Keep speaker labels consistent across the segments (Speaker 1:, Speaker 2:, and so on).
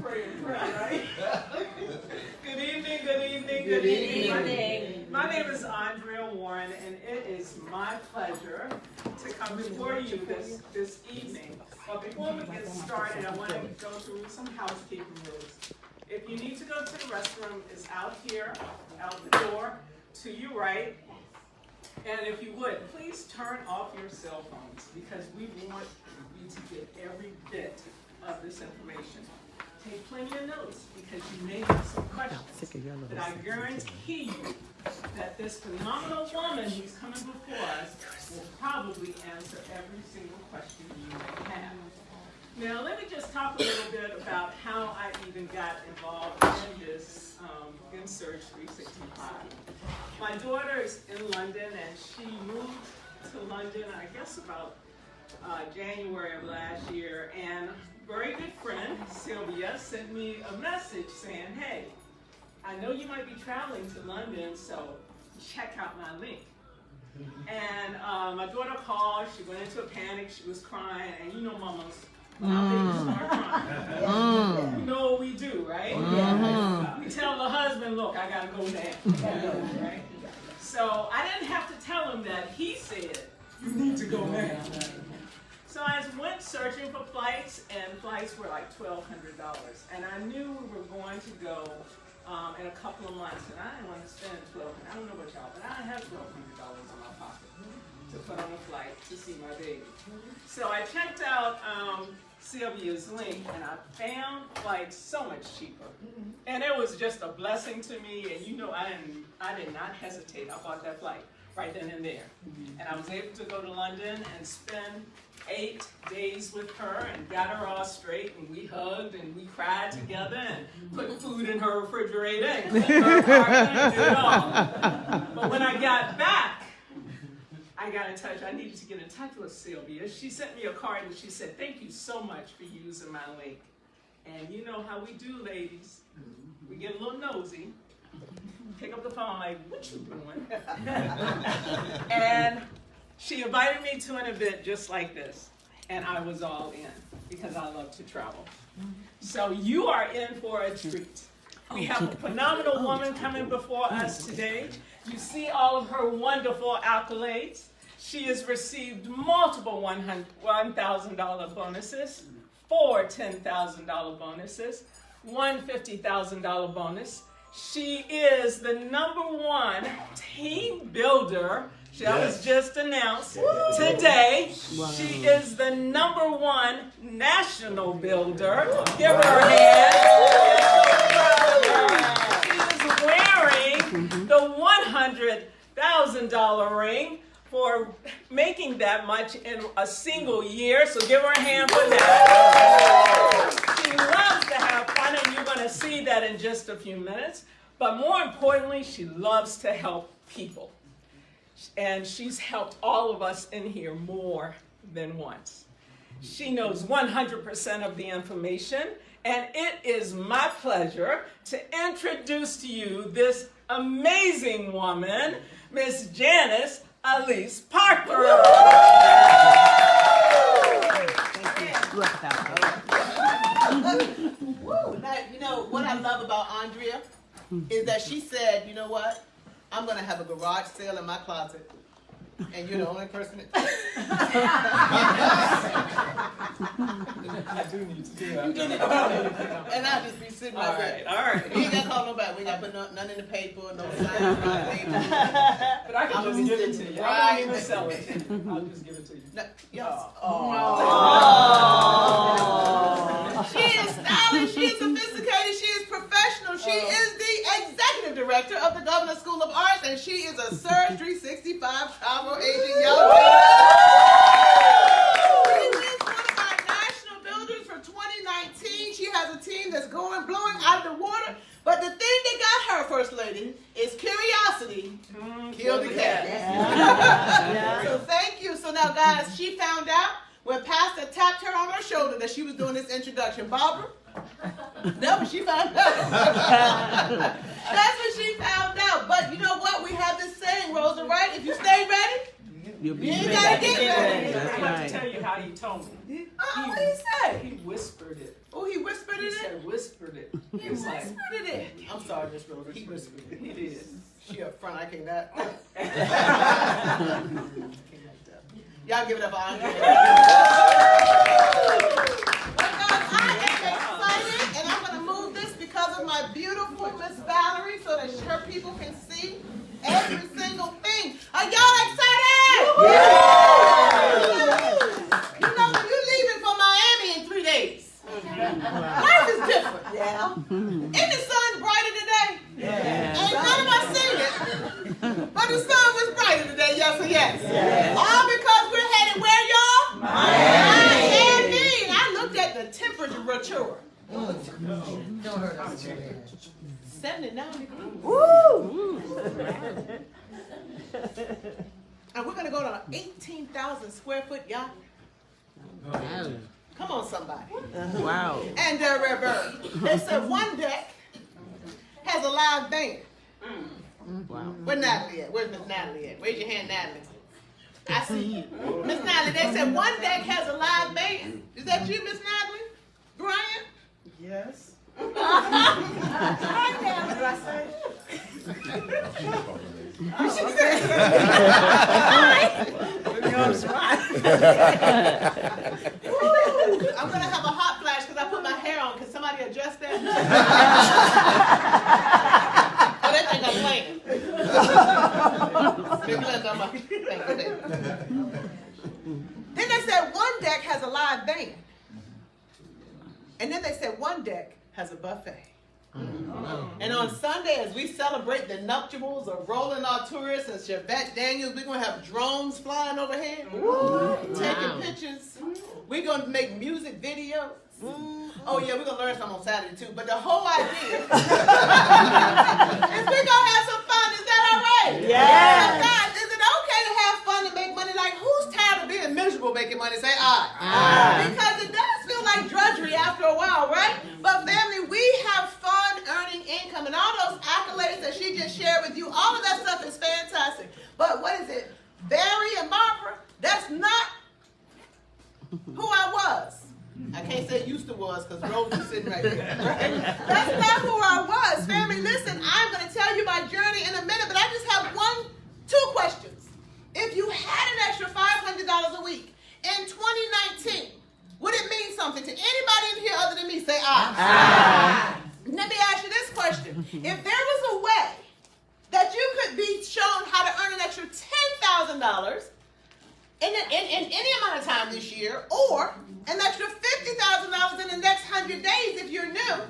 Speaker 1: Pray, right? Good evening, good evening, good evening. My name is Andrea Warren, and it is my pleasure to come before you this evening. But before we get started, I want to go through some housekeeping rules. If you need to go to the restroom, it's out here, out the door, to your right. And if you would, please turn off your cell phones, because we want you to get every bit of this information. Take plenty of notes, because you may have some questions. But I guarantee you that this phenomenal woman who's coming before us will probably answer every single question you may have. Now, let me just talk a little bit about how I even got involved in this, in Surge365. My daughter is in London, and she moved to London, I guess about January of last year, and a very good friend, Sylvia, sent me a message saying, hey, I know you might be traveling to London, so check out my link. And my daughter called, she went into a panic, she was crying, and you know mamas, when our babies start crying, you know what we do, right? We tell the husband, look, I gotta go now, right? So I didn't have to tell him that. He said, you need to go now. So I went searching for flights, and flights were like $1,200. And I knew we were going to go in a couple of months, and I didn't want to spend $1,200. I don't know about y'all, but I have $1,200 in my pocket to put on a flight to see my baby. So I checked out Sylvia's link, and I found flights so much cheaper. And it was just a blessing to me, and you know I did not hesitate. I bought that flight right then and there. And I was able to go to London and spend 8 days with her and got her all straight, and we hugged and we cried together and put food in her refrigerator and cleaned her apartment and did it all. But when I got back, I needed to get in touch with Sylvia. She sent me a card and she said, thank you so much for using my link. And you know how we do, ladies. We get a little nosy. Pick up the phone like, what you doing? And she invited me to an event just like this. And I was all in because I love to travel. So you are in for a treat. We have a phenomenal woman coming before us today. You see all of her wonderful accolades. She has received multiple $1,000 bonuses, 4 $10,000 bonuses, one $50,000 bonus. She is the #1 team builder. That was just announced today. She is the #1 national builder. Give her a hand. She is wearing the $100,000 ring for making that much in a single year. So give her a hand for that. She loves to have fun, and you're going to see that in just a few minutes. But more importantly, she loves to help people. And she's helped all of us in here more than once. She knows 100% of the information, and it is my pleasure to introduce to you this amazing woman, Miss Janice Elise Parker.
Speaker 2: You know, what I love about Andrea is that she said, you know what? I'm going to have a garage sale in my closet. And you're the only person that...
Speaker 1: I do need to do that.
Speaker 2: You do need to do that. And I'll just be sitting right there.
Speaker 1: All right.
Speaker 2: We ain't got to call nobody. We ain't got to put none in the paper, no signs, no labels.
Speaker 1: But I can just give it to you. I don't even sell it. I'll just give it to you.
Speaker 2: No, yes. She is stylish. She is sophisticated. She is professional. She is the executive director of the Governor's School of Arts, and she is a Surge365 travel agent. Y'all She is one of our national builders for 2019. She has a team that's blowing out of the water. But the thing that got her, First Lady, is curiosity. Kill the cat. Yeah. So thank you. So now, guys, she found out when Pastor tapped her on her shoulder that she was doing this introduction. Barbara, that's what she found out. That's what she found out. But you know what? We have this saying, Rosa, right? If you stay ready, you ain't got to get ready.
Speaker 1: I have to tell you how Nobody told me.
Speaker 2: What did he say?
Speaker 1: He whispered it.
Speaker 2: Oh, he whispered
Speaker 1: He
Speaker 2: it?
Speaker 1: said whispered it.
Speaker 2: He whispered it. I'm sorry, Miss Rose. He whispered it.
Speaker 1: He did.
Speaker 2: She up front, I can't that. Y'all give it up for Andre. I am excited, and I'm going to move this because of my beautiful Miss Valerie so that her people can see every single thing. Are y'all excited? You know, you're leaving for Miami in 3 days. Life is different. Yeah. Isn't the sun brighter today? Yeah. Ain't none of us seen it, but the sun was brighter today, yes or yes? Yes. All because we're headed where, y'all? Miami. And I looked at the temperature. 79 degrees. Woo! And we're going to go to 18,000 square foot yacht. Come on, somebody.
Speaker 3: Wow.
Speaker 2: And they said one deck has a live band.
Speaker 3: Wow.
Speaker 2: Where Natalie at? Where's Miss Natalie at? Raise your hand, Natalie. I see you. Miss Natalie, they said one deck has a live band. Is that you, Miss Natalie? Brian?
Speaker 4: Yes.
Speaker 2: Hi, Natalie. What did I say? I'm going to have a hot flash because I put my hair on. Can somebody adjust that? Oh, they think I'm playing. Then they said one deck has a live band. And then they said one deck has a buffet. And on Sunday, as we celebrate the nuptials of Roland Arturis and Chevette Daniels, we're going to have drones flying overhead, taking pictures. We're going to make music videos. Oh, yeah, we're going to learn something on Saturday, too. But the whole idea is we're going to have some fun. Is that all right? Yeah. So guys, is it okay to have fun and make money? Like, who's tired of being miserable making money? Say, aye. Because it does feel like drudgery after a while, right? But family, we have fun earning income. And all those accolades that she just shared with you, all of that stuff is fantastic. But what is it? Barry and Barbara, that's not who I was. I can't say used to was because Rose is sitting right there. Right? That's not who I was. Family, listen, I'm going to tell you my journey in a minute, but I just have two questions. If you had an extra $500 a week in 2019, would it mean something to anybody in here other than me? Say aye. Let me ask you this question. If there was a way that you could be shown how to earn an extra $10,000 in any amount of time this year, or an extra $50,000 in the next 100 days if you're new,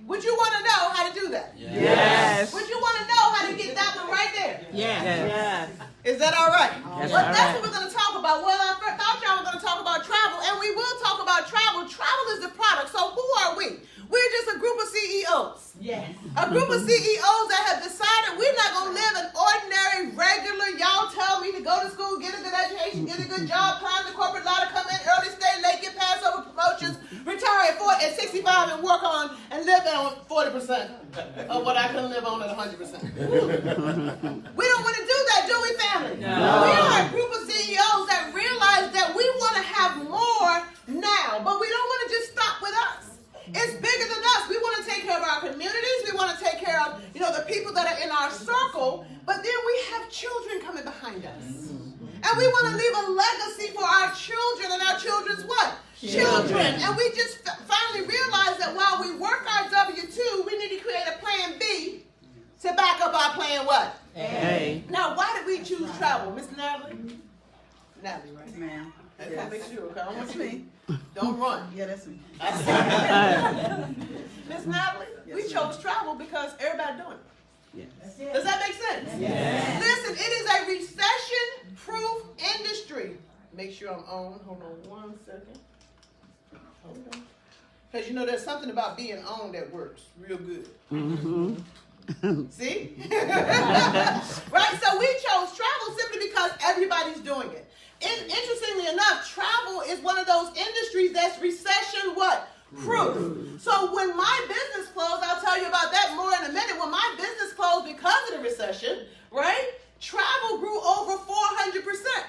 Speaker 2: would you want to know how to do that?
Speaker 3: Yes.
Speaker 2: Would you want to know how to get that one right there?
Speaker 3: Yes.
Speaker 2: Is that all right?
Speaker 3: Yes,
Speaker 2: Well,
Speaker 3: all
Speaker 2: that's
Speaker 3: right.
Speaker 2: what we're going to talk about. Well, I thought y'all were going to talk about travel, and we will talk about travel. Travel is the product. So who are we? We're just a group of CEOs. Yes. A group of CEOs that have decided we're not going to live an ordinary, regular, y'all tell me to go to school, get a good education, get a good job, climb the corporate ladder, come in early, stay late, get passed over promotions, retire at 65 and work on and live on 40% of what I couldn't live on at 100%. We don't want to do that, do we, family? No. We are a group of CEOs that realize that we want to have more now, but we don't want to just stop with us. It's bigger than us. We want to take care of our communities. We want to take care of, the people that are in our circle. But then we have children coming behind us. And we want to leave a legacy for our children and our children's what? Children. And we just finally realized that while we work our W-2, we need to create a plan B to back up our plan what? A. Now, why did we choose travel? Miss Natalie? Natalie, right?
Speaker 4: Ma'am.
Speaker 2: That's make sure, okay? I want you. Don't run.
Speaker 4: Yeah, that's me.
Speaker 2: Miss Natalie, we chose travel because everybody doing it.
Speaker 4: Yes.
Speaker 2: Does that make sense?
Speaker 4: Yes.
Speaker 2: Listen, it is a recession-proof industry. Make sure I'm on. Hold on 1 second. Hold on. Because there's something about being on that works real good. Mm-hmm. See? Right? So we chose travel simply because everybody's doing it. And interestingly enough, travel is one of those industries that's recession what? Proof. So when my business closed, I'll tell you about that more in a minute. When my business closed because of the recession, right? Travel grew over 400%.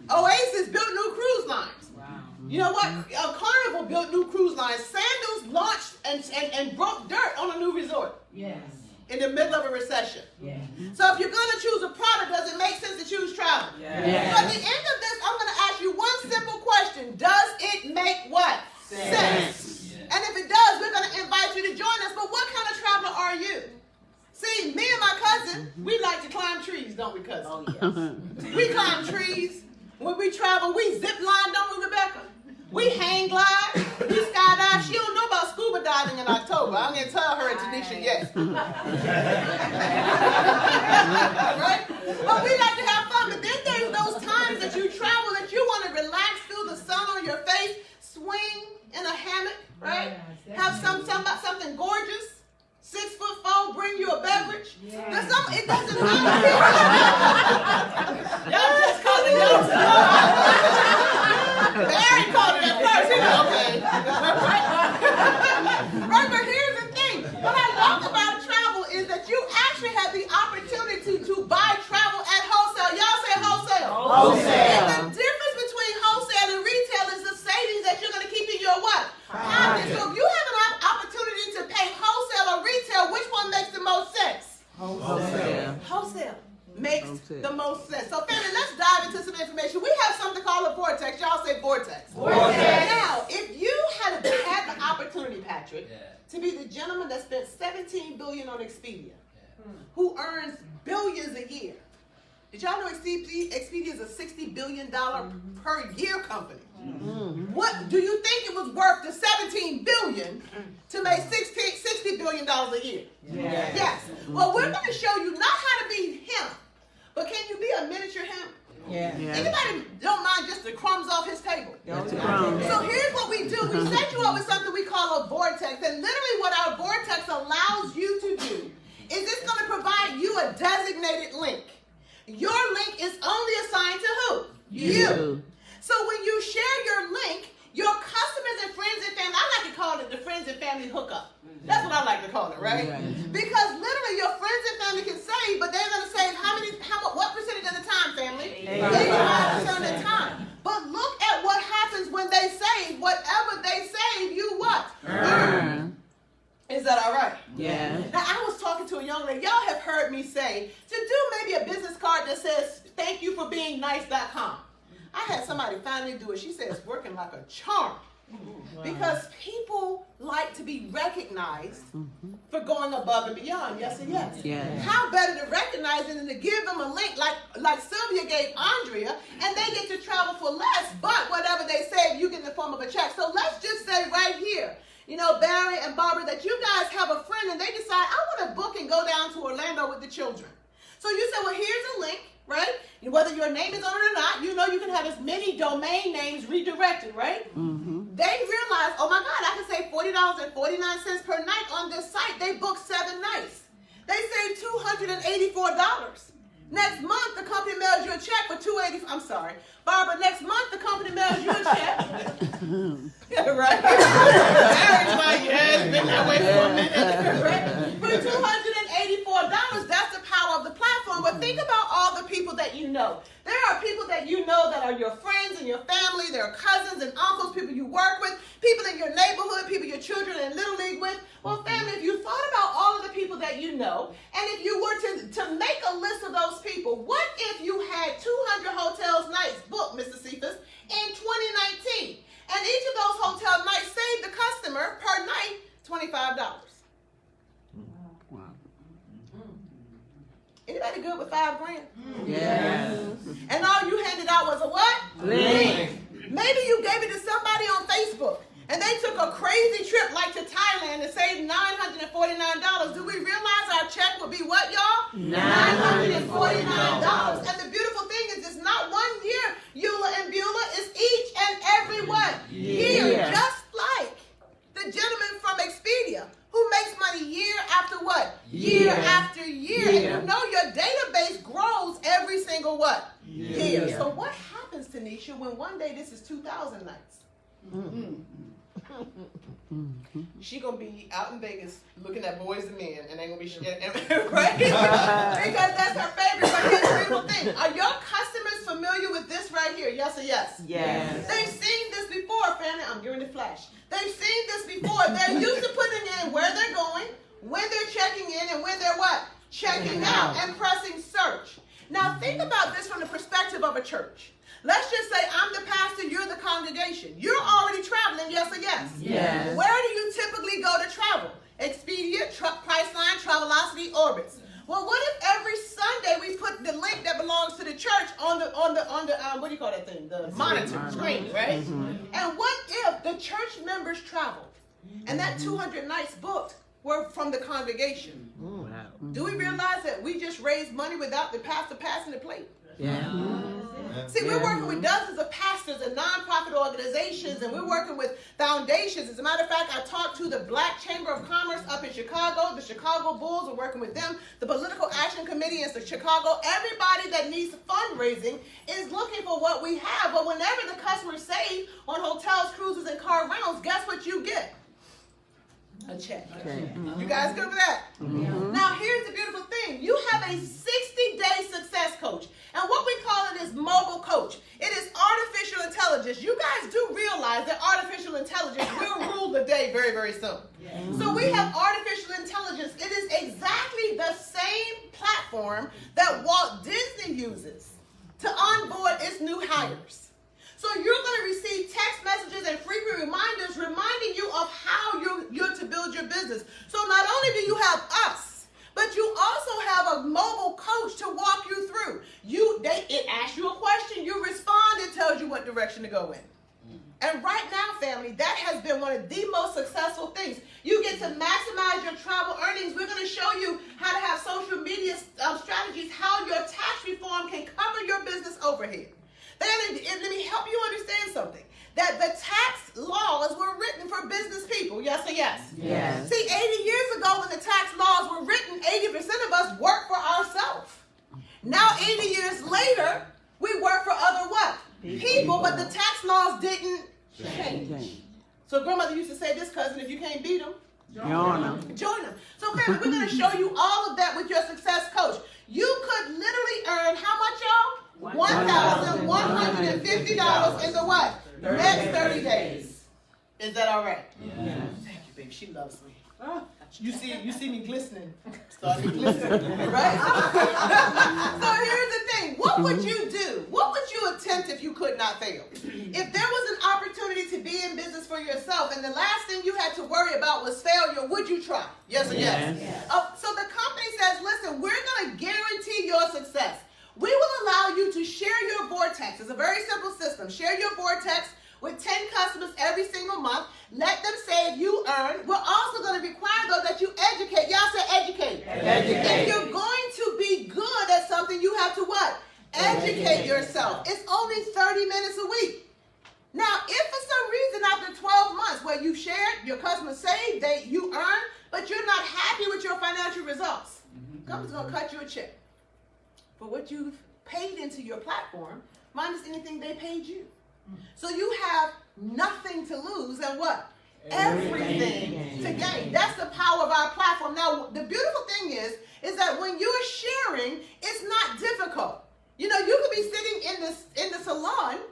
Speaker 2: Oasis built new cruise You know what? Carnival built new cruise lines. Sandals launched and broke dirt on a new resort.
Speaker 4: Yes.
Speaker 2: In the middle of a recession.
Speaker 4: Yes.
Speaker 2: So if you're going to choose a product, does it make sense to choose travel?
Speaker 3: Yes.
Speaker 2: So at the end of this, I'm going to ask you one simple question. Does it make what? Sense. And if it does, we're going to invite you to join us. But what kind of traveler are you? See, me and my cousin, we like to climb trees, don't we, cousin?
Speaker 4: Oh, yes.
Speaker 2: We climb trees. When we travel, we zip line, don't we, Rebecca? We hang glide. We skydive. She don't know about scuba diving in October. I'm going to tell her and Tanisha yes. Right? But we like to have fun. But then there's those times that you travel that you want to relax, feel the sun on your face, swing in a hammock, right? Have something gorgeous. 6'4", bring you a beverage.
Speaker 4: Yeah.
Speaker 2: It doesn't matter. Y'all just called it yours. Barry called it at first. He was okay. Right, but here's the thing. What I love about travel is that you actually have the opportunity to buy travel at wholesale. Y'all say wholesale.
Speaker 3: Wholesale.
Speaker 2: And the difference between wholesale and retail is the savings that you're going to keep in your what? Pocket. So if you have an opportunity to pay wholesale or retail, which one makes the most sense?
Speaker 3: Wholesale.
Speaker 2: Wholesale makes the most sense. So family, let's dive into some information. We have something called a vortex. Y'all say vortex.
Speaker 4: Vortex.
Speaker 2: Now, if you had the opportunity, Patrick, to be the gentleman that spent $17 billion on Expedia, who earns billions a year. Did y'all know Expedia is a $60 billion per year company? What do you think it was worth the $17 billion to make $60 billion a year? Yes. Well, we're going to show you not how to be him, but can you be a miniature him? Anybody don't mind just the crumbs off his table? So here's what we do. We set you up with something we call a vortex. And literally what our vortex allows you to do is it's going to provide you a designated link. Your link is only assigned to who? You. So when you share your link, your customers and friends and family, I like to call it the friends and family hookup. That's what I like to call it, right? Because literally your friends and family can save, but they're going to save what percentage of the time, family? 85% of the time. But look at what happens when they save. Whatever they save, you what? Earn. Is that all right?
Speaker 3: Yeah.
Speaker 2: Now, I was talking to a young lady. Y'all have heard me say to do maybe a business card that says, thank you for being nice.com. I had somebody finally do it. She said it's working like a charm. Because people like to be recognized for going above and beyond. Yes and yes. How better to recognize it than to give them a link like Sylvia gave Andrea, and they get to travel for less, but whatever they save, you get in the form of a check. So let's just say right here, you know, Barry and Barbara, that you guys have a friend and they decide, I want to book and go down to Orlando with the children. So you say, well, here's a link, right? And whether your name is on it or not, you know you can have as many domain names redirected, right? They realize, oh my God, I can save $40.49 per night on this site. They booked 7 nights. They saved $284. Next month, the company mails you a check for $280. I'm sorry, Barbara. Next month, the company mails you a check. Yeah, right. Mary's like, yeah, it's been that way for a minute. Right? For $284. That's the power of the platform. But think about all the people that you know. There are people that you know that are your friends and your family. There are cousins and uncles, people you work with, people in your neighborhood, people your children in Little League with. Well, family, if you thought about all of the people that you know, and if you were to make a list of those people, what if you had 200 hotels nights booked, Mr. Cephas, in 2019? And each of those hotel nights saved the customer per night $25. Anybody good with $5 grand?
Speaker 3: Yes.
Speaker 2: And all you handed out was a what?
Speaker 3: Link.
Speaker 2: Maybe you gave it to somebody on Facebook and they took a crazy trip like to Thailand and saved $949. Do we realize our check would be what, y'all? $949. And the beautiful thing is it's not 1 year, Eula and Beulah. It's each and every what? Year. Just like the gentleman from Expedia who makes money year after what? Year after year. And you know your database grows every single what? Year. So what happens, Tanisha, when one day this is 2,000 nights? She gonna be out in Vegas looking at Boys and Men and ain't gonna be right? Because that's her favorite. But here's the beautiful thing. Are your customers familiar with this right here? Yes or yes?
Speaker 3: Yes.
Speaker 2: They've seen this before, family. I'm giving the flash. They've seen this before. They're used to putting in where they're going, when they're checking in, and when they're what? Checking out, and pressing search. Now think about this from the perspective of a church. Let's just say I'm the pastor, you're the congregation. You're already traveling, yes or yes?
Speaker 3: Yes.
Speaker 2: Where do you typically go to travel? Expedia, Priceline, Travelocity, Orbitz. Well, what if every Sunday we put the link that belongs to the church on the what do you call that thing? The monitor screen, right? And what if the church members traveled and that 200 nights booked were from the congregation?
Speaker 3: Wow.
Speaker 2: Do we realize that we just raised money without the pastor passing the plate?
Speaker 3: Yeah.
Speaker 2: See, we're working with dozens of pastors and nonprofit organizations, and we're working with foundations. As a matter of fact, I talked to the Black Chamber of Commerce up in Chicago. The Chicago Bulls, we're working with them. The Political Action Committee in Chicago. Everybody that needs fundraising is looking for what we have. But whenever the customers save on hotels, cruises, and car rentals, guess what you get? A check.
Speaker 3: Okay.
Speaker 2: You guys good with that? Now, here's the beautiful thing. You have a 60-day success coach. And what we call it is mobile coach. It is artificial intelligence. You guys do realize that artificial intelligence will rule the day very, very soon. So we have artificial intelligence. It is exactly the same platform that Walt Disney uses to onboard its new hires. So you're going to receive text messages and frequent reminders reminding you of how you're to build your business. So not only do you have us, but you also have a mobile coach to walk you through. It asks you a question, you respond, it tells you what direction to go in. And right now, family, that has been one of the most successful things. You get to maximize your travel earnings. We're going to show you how to have social media strategies, how your tax reform can cover your business overhead. Let me help you understand something. That the tax laws were written for business people, yes or yes?
Speaker 3: Yes.
Speaker 2: See, 80 years ago when the tax laws were written, 80% of us worked for ourselves. Now, 80 years later, we work for other what? People, but the tax laws didn't change. So grandmother used to say this, cousin, if you can't beat them,
Speaker 3: Join them.
Speaker 2: join them. So family, we're going to show you all of that with your success coach. You could literally earn how much, y'all? $1,150 in the what? Next 30 days. Is that all right?
Speaker 3: Yeah.
Speaker 2: Thank you, baby. She loves me. You see me glistening. Starting glistening, right? So here's the thing. What would you do? What would you attempt if you could not fail? If there was an opportunity to be in business for yourself and the last thing you had to worry about was failure, would you try? Yes or yes? So the company says, listen, we're going to guarantee your success. We will allow you to share your vortex. It's a very simple system. Share your vortex with 10 customers every single month. Let them save, you earn. We're also going to require, though, that you educate. Y'all say educate. If you're going to be good at something, you have to what? Educate yourself. It's only 30 minutes a week. Now, if for some reason after 12 months where you shared, your customers saved, you earn, but you're not happy with your financial results, company's going to cut you a check for what you've paid into your platform minus anything they paid you. So you have nothing to lose and what? Everything to gain. That's the power of our platform. Now, the beautiful thing is that when you're sharing, it's not difficult. You know, you could be sitting in the salon,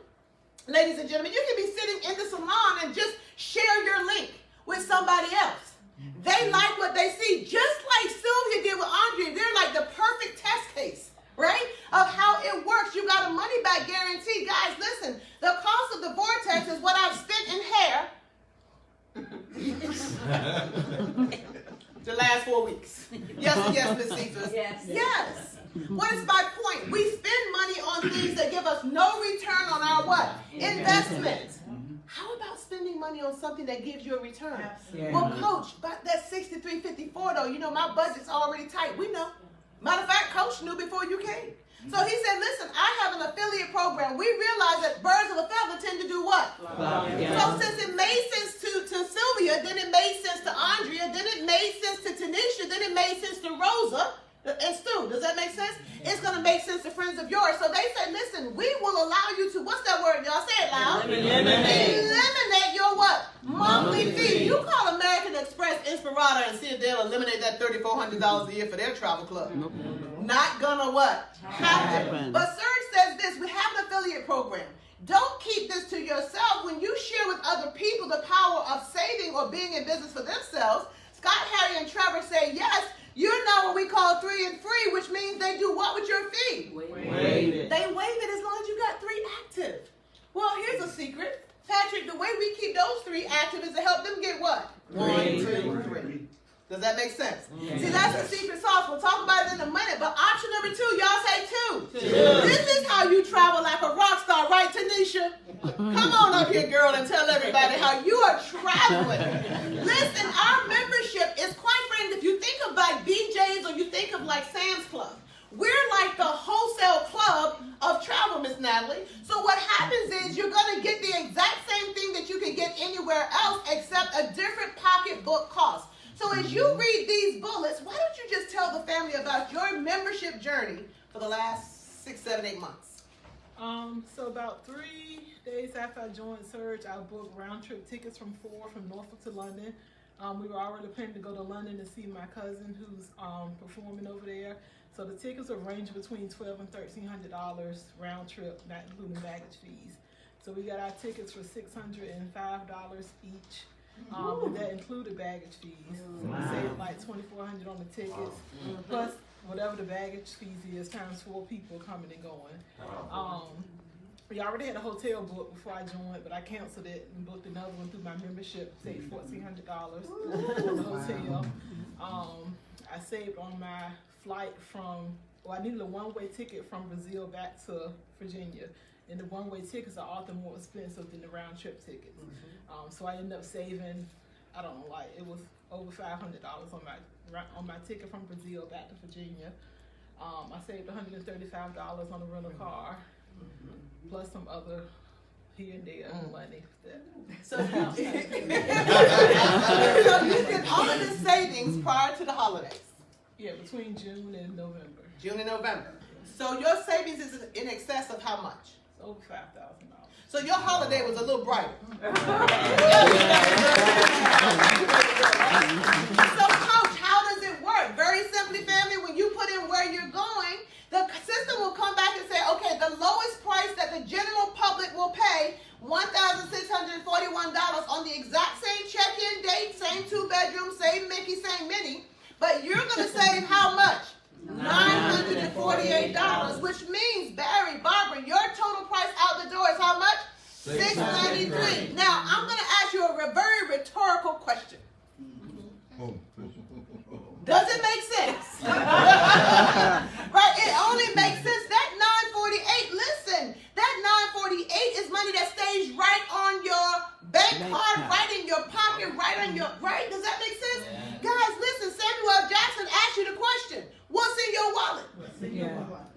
Speaker 2: ladies and gentlemen, you could be sitting in the salon and just share your link with somebody else. They like what they see, just like Sylvia did with Andrea. They're like the perfect test case, right, of how it works. You got a money back guarantee. Guys, listen, the cost of the vortex is what I've spent in hair the last 4 weeks. Yes, Miss Caesar. Yes. What is my point? We spend money on things that give us no return on our what? Investment. How about spending money on something that gives you a return? Well, coach, but that $63.54 though, you know, my budget's already tight. We know. Matter of fact, coach knew before you came. So he said, listen, I have an affiliate program. We realize that birds of a feather tend to do what? So since it made sense to Sylvia, then it made sense to Andrea, then it made sense to Tanisha, then it made sense to Rosa and Stu. Does that make sense? It's going to make sense to friends of yours. So they said, listen, we will allow you to, what's that word? Y'all say it loud. Eliminate your what? Monthly fee. You call American Express Inspirata and see if they'll eliminate that $3,400 a year for their travel club. Not gonna what? Happen. But Surge says this, we have an affiliate program. Don't keep this to yourself. When you share other people the power of saving or being in business for themselves, Scott, Harry, and Trevor say yes. You're now what we call 3 and free, which means they do what with your fee?
Speaker 4: Waive
Speaker 2: They
Speaker 4: it.
Speaker 2: waive it as long as you got 3 active. Well, here's a secret. Patrick, the way we keep those 3 active is to help them get what? 1, 2, 3. Does that make sense?
Speaker 4: Yeah.
Speaker 2: See, that's the secret sauce. We'll talk about it in a minute. But option number 2, y'all say 2.
Speaker 4: 2.
Speaker 2: This is how you travel like a rock star, right, Tanisha? Come on up here, girl, and tell everybody how you are traveling. Listen, our membership is quite frankly, if you think of like BJ's or you think of like Sam's Club, we're like the wholesale club of travel, Miss Natalie. So what happens is you're going to get the exact same thing that you can get anywhere else except a different pocketbook cost. So as you read these bullets, why don't you just tell the family about your membership journey for the last 6, 7, 8 months?
Speaker 5: So about 3 days after I joined Surge, I booked round-trip tickets from Norfolk to London. We were already planning to go to London to see my cousin who's performing over there. So the tickets will range between $1,200 and $1,300 round trip, not including baggage fees. So we got our tickets for $605 each. And that included baggage fees. So we saved like $2,400 on the tickets, plus whatever the baggage fees is times 4 people coming and going. We already had a hotel booked before I joined, but I canceled it and booked another one through my membership. Saved $1,400 on the hotel. I saved on my flight I needed a one-way ticket from Brazil back to Virginia. And the one-way tickets are often more expensive than the round-trip tickets. So I ended up saving, I don't know, like it was over $500 on my ticket from Brazil back to Virginia. I saved $135 on the rental car, plus some other here and there money.
Speaker 2: So you did all of this savings prior to the holidays?
Speaker 5: Yeah, between June and November.
Speaker 2: June and November. So your savings is in excess of how much?
Speaker 5: It's over $5,000.
Speaker 2: So your holiday was a little brighter. So coach, how does it work? Very simply, family, when you put in where you're going, the system will come back and say, okay, the lowest price that the general public will pay, $1,641 on the exact same check-in date, same 2-bedroom, same Mickey, same Minnie, but you're going to save how much? $948, which means, Barry, Barbara, your total price out the door is how much? $693. Now, I'm going to ask you a very rhetorical question. Does it make sense? Right? It only makes sense. That $948, listen, that $948 is money that stays right on your bank card, right in your pocket, right on your, right? Does that make sense? Yeah. Guys, listen, Samuel L. Jackson asked you the question, what's in your wallet?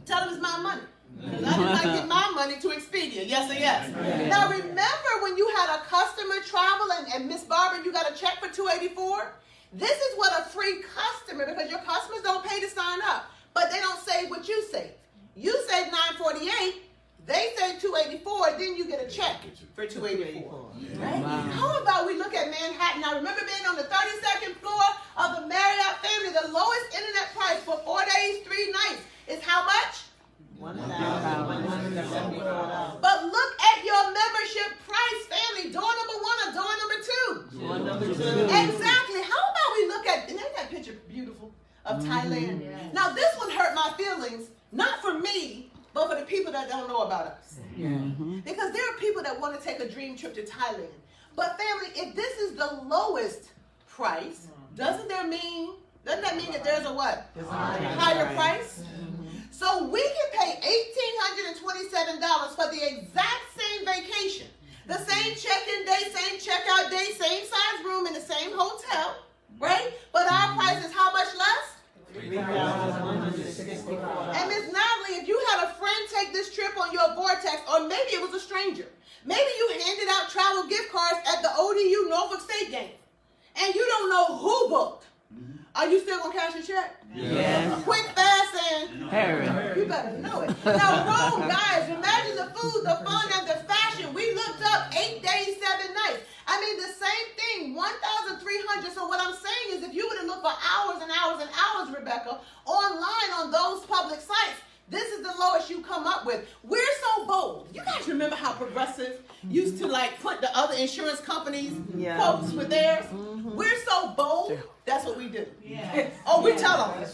Speaker 2: Tell him it's my money. Because I did not get my money to Expedia. Yes or yes? Yeah. Now remember when you had a customer travel and Miss Barbara, you got a check for $284? This is what a free customer, because your customers don't pay to sign up, but they don't save what you save. You save $948, they save $284, then you get a check for $284. Right? Wow. How about we look at Manhattan? Now remember being on the 32nd floor of the Marriott family, the lowest internet price for 4 days, 3 nights is how much? $1,174. But look at your membership price, family. Door number 1 or door number 2? Door number 2. Exactly. How about we look at, isn't that picture beautiful of Thailand? Yeah. Now this one hurt my feelings, not for me, but for the people that don't know about us. Because there are people that want to take a dream trip to Thailand. But family, if this is the lowest price, doesn't that mean that there's a what? Higher price? So we can pay $1,827 for the exact same vacation, the same check-in day, same check-out day, same size room in the same hotel, right? But our price is how much less? $3,164. And Miss Natalie, if you had a friend take this trip on your Vortex, or maybe it was a stranger, maybe you handed out travel gift cards at the ODU Norfolk State game, and you don't know who booked. Are you still going to cash your check?
Speaker 3: Yes.
Speaker 2: Quick, fast, and
Speaker 3: Hurry.
Speaker 2: You better know it. Now, Rome, guys, imagine the food, the fun, and the fashion. We looked up 8 days, 7 nights. I mean, the same thing, 1,300. So what I'm saying is if you would have looked for hours and hours and hours, Rebecca, online on those public sites, this is the lowest you come up with. We're so bold. You guys remember how progressive used to like put the other insurance companies quotes with theirs. We're so bold. That's what we do. Oh, we tell them.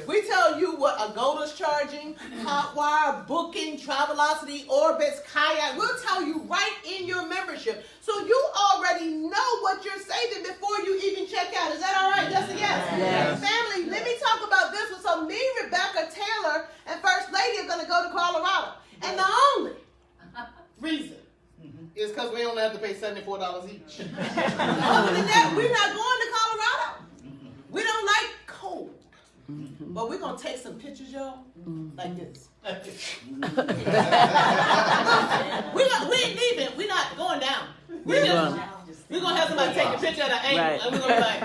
Speaker 2: We tell you what Agoda's charging, Hotwire, Booking, Travelocity, Orbitz, Kayak. We'll tell you right in your membership. So you already know what you're saving before you even check out. Is that all right? Yes or yes? Family, let me talk about this one. So me, Rebecca, Taylor, and First Lady are going to go to Colorado. And the only reason is because we only have to pay $74 each. Other than that, we're not going to Colorado. We don't like cold. But we're going to take some pictures, y'all, like this. We ain't leaving. We're not going down. We're going to have somebody take a picture at an angle, and we're going to be like.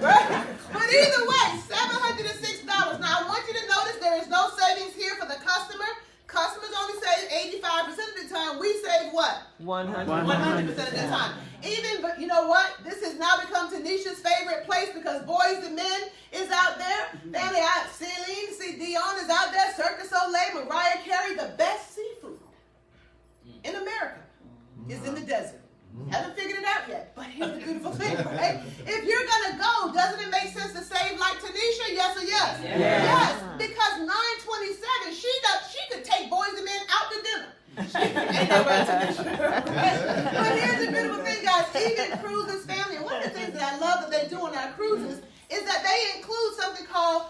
Speaker 2: Right? But either way, $706. Now, I want you to notice there is no savings here for the customer. Customers only save 85% of the time. We save what? 100% of the time. Even, but you know what? This has now become Tanisha's favorite place because Boys and Men is out there. Family, Celine Dion is out there. Cirque du Soleil, Mariah Carey. The best seafood in America is in the desert. Haven't figured it out yet, but here's the beautiful thing, right? If you're gonna go, doesn't it make sense to save like Tanisha? Yes or yes? Yes, because 927, she could take Boys and Men out to dinner. Ain't that right, Tanisha? Right? But here's the beautiful thing, guys. Even cruises, family, and one of the things that I love that they do on our cruises is that they include something called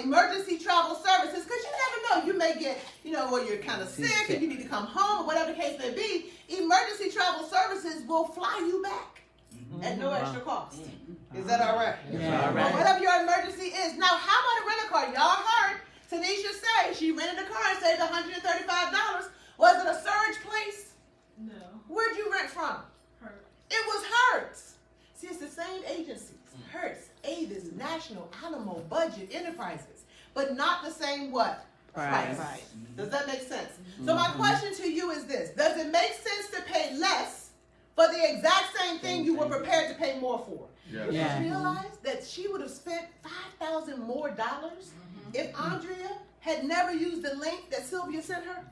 Speaker 2: emergency travel services, because you never know. You may get, where you're kind of sick and you need to come home, or whatever the case may be. Emergency travel services will fly you back at no extra cost. Is that all right?
Speaker 3: Yeah, all right.
Speaker 2: Whatever your emergency is. Now, how about a rental car? Y'all heard Tanisha say she rented a car and saved $135. Was it a Surge place?
Speaker 5: No.
Speaker 2: Where'd you rent from?
Speaker 5: Hertz.
Speaker 2: It was Hertz. See, it's the same agencies. Hertz, Avis, National, Alamo, Budget, Enterprises, but not the same what? Price. Does that make sense? So my question to you is this. Does it make sense to pay less for the exact same thing you were prepared to pay more for?
Speaker 4: Yes.
Speaker 2: Did you realize that she would have spent $5,000 more if Andrea had never used the link that Sylvia sent her?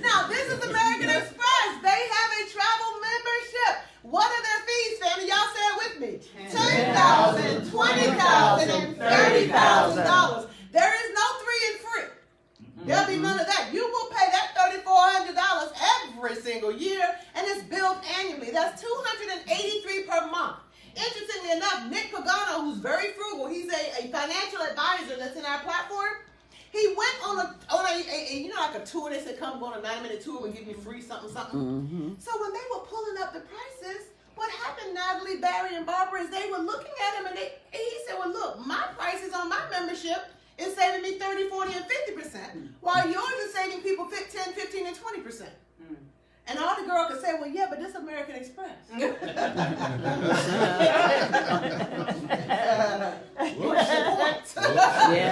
Speaker 2: Now, this is American Express. They have a travel membership. What are their fees, family? Y'all say it with me. $10,000, $20,000, and $30,000. There is no 3 and free. There'll be none of that. You will pay that $3,400 every single year, and it's billed annually. That's $283 per month. Interestingly enough, Nick Pagano, who's very frugal, he's a financial advisor that's in our platform. He went on a like a tour. They said, come go on a 9-minute tour and give you free something. So when they were pulling up the prices, what happened, Natalie, Barry, and Barbara, is they were looking at him and he said, well, look, my prices on my membership is saving me 30, 40, and 50%, while yours is saving people 10, 15, and 20%. And all the girl could say, well, yeah, but this is American Express. What's your point?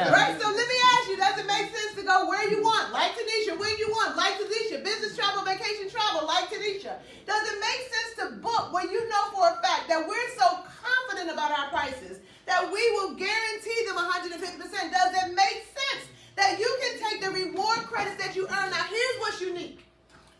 Speaker 2: Right? So let me ask you, does it make sense to go where you want, like Tanisha, when you want, like Tanisha, business travel, vacation travel, like Tanisha? Does it make sense to book when you know for a fact that we're so confident about our prices that we will guarantee them 150%? Does it make sense that you can take the reward credits that you earn? Now, here's what's unique.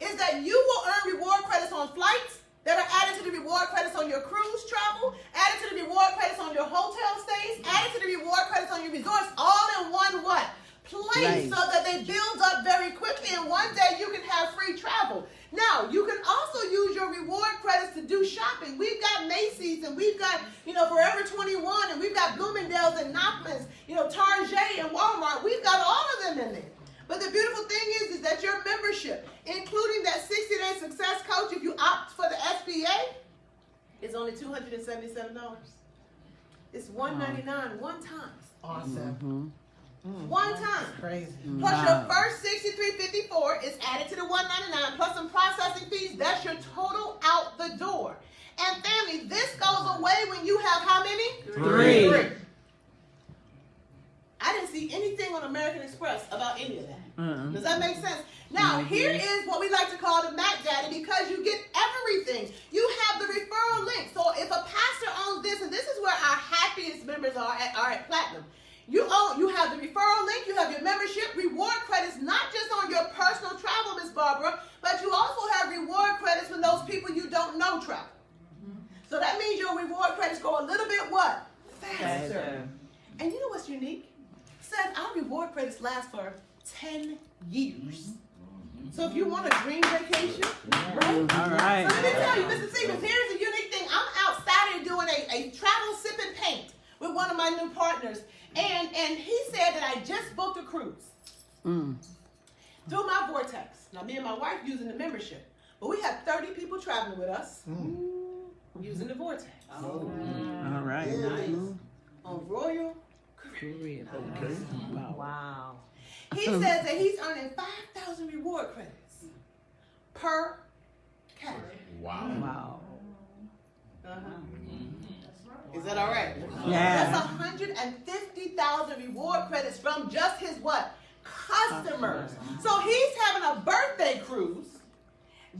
Speaker 2: Is that you will earn reward credits on flights that are added to the reward credits on your cruise travel, added to the reward credits on your hotel stays, added to the reward credits on your resorts, all in one what? Place, so that they build up very quickly, and one day you can have free travel. Now, you can also use your reward credits to do shopping. We've got Macy's, and we've got, Forever 21, and we've got Bloomingdale's and Nopkins, Target and Walmart. We've got all of them in there. But the beautiful thing is that your membership, including that 60-day success coach, if you opt for the SBA, is only $277. It's $199 one time.
Speaker 5: Awesome.
Speaker 2: One time.
Speaker 5: Crazy.
Speaker 2: Plus your first $63.54 is added to the $199, plus some processing fees. That's your total out the door. And family, this goes away when you have how many?
Speaker 3: 3.
Speaker 2: I didn't see anything on American Express about any of that. Does that make sense? Now, here is what we like to call the Mac Daddy, because you get everything. You have the referral link. So if a pastor owns this, and this is where our happiest members are at Platinum. You have the referral link, you have your membership, reward credits, not just on your personal travel, Miss Barbara, but you also have reward credits when those people you don't know travel. So that means your reward credits go a little bit what? Faster. And you know what's unique? Said our reward credits last for 10 years. So if you want a dream vacation, right?
Speaker 3: All right.
Speaker 2: So let me tell you, Mr. Stevens, here's the unique thing. I'm out Saturday doing a travel sip and paint with one of my new partners. And he said that I just booked a cruise through my Vortex. Now, me and my wife using the membership. But we have 30 people traveling with us using the Vortex.
Speaker 3: All right.
Speaker 2: Nice. On Royal
Speaker 3: Caribbean. Okay. Wow.
Speaker 2: He says that he's earning 5,000 reward credits per cap.
Speaker 3: Wow.
Speaker 2: Is that all right?
Speaker 3: Yeah.
Speaker 2: That's 150,000 reward credits from just his what? Customers. So he's having a birthday cruise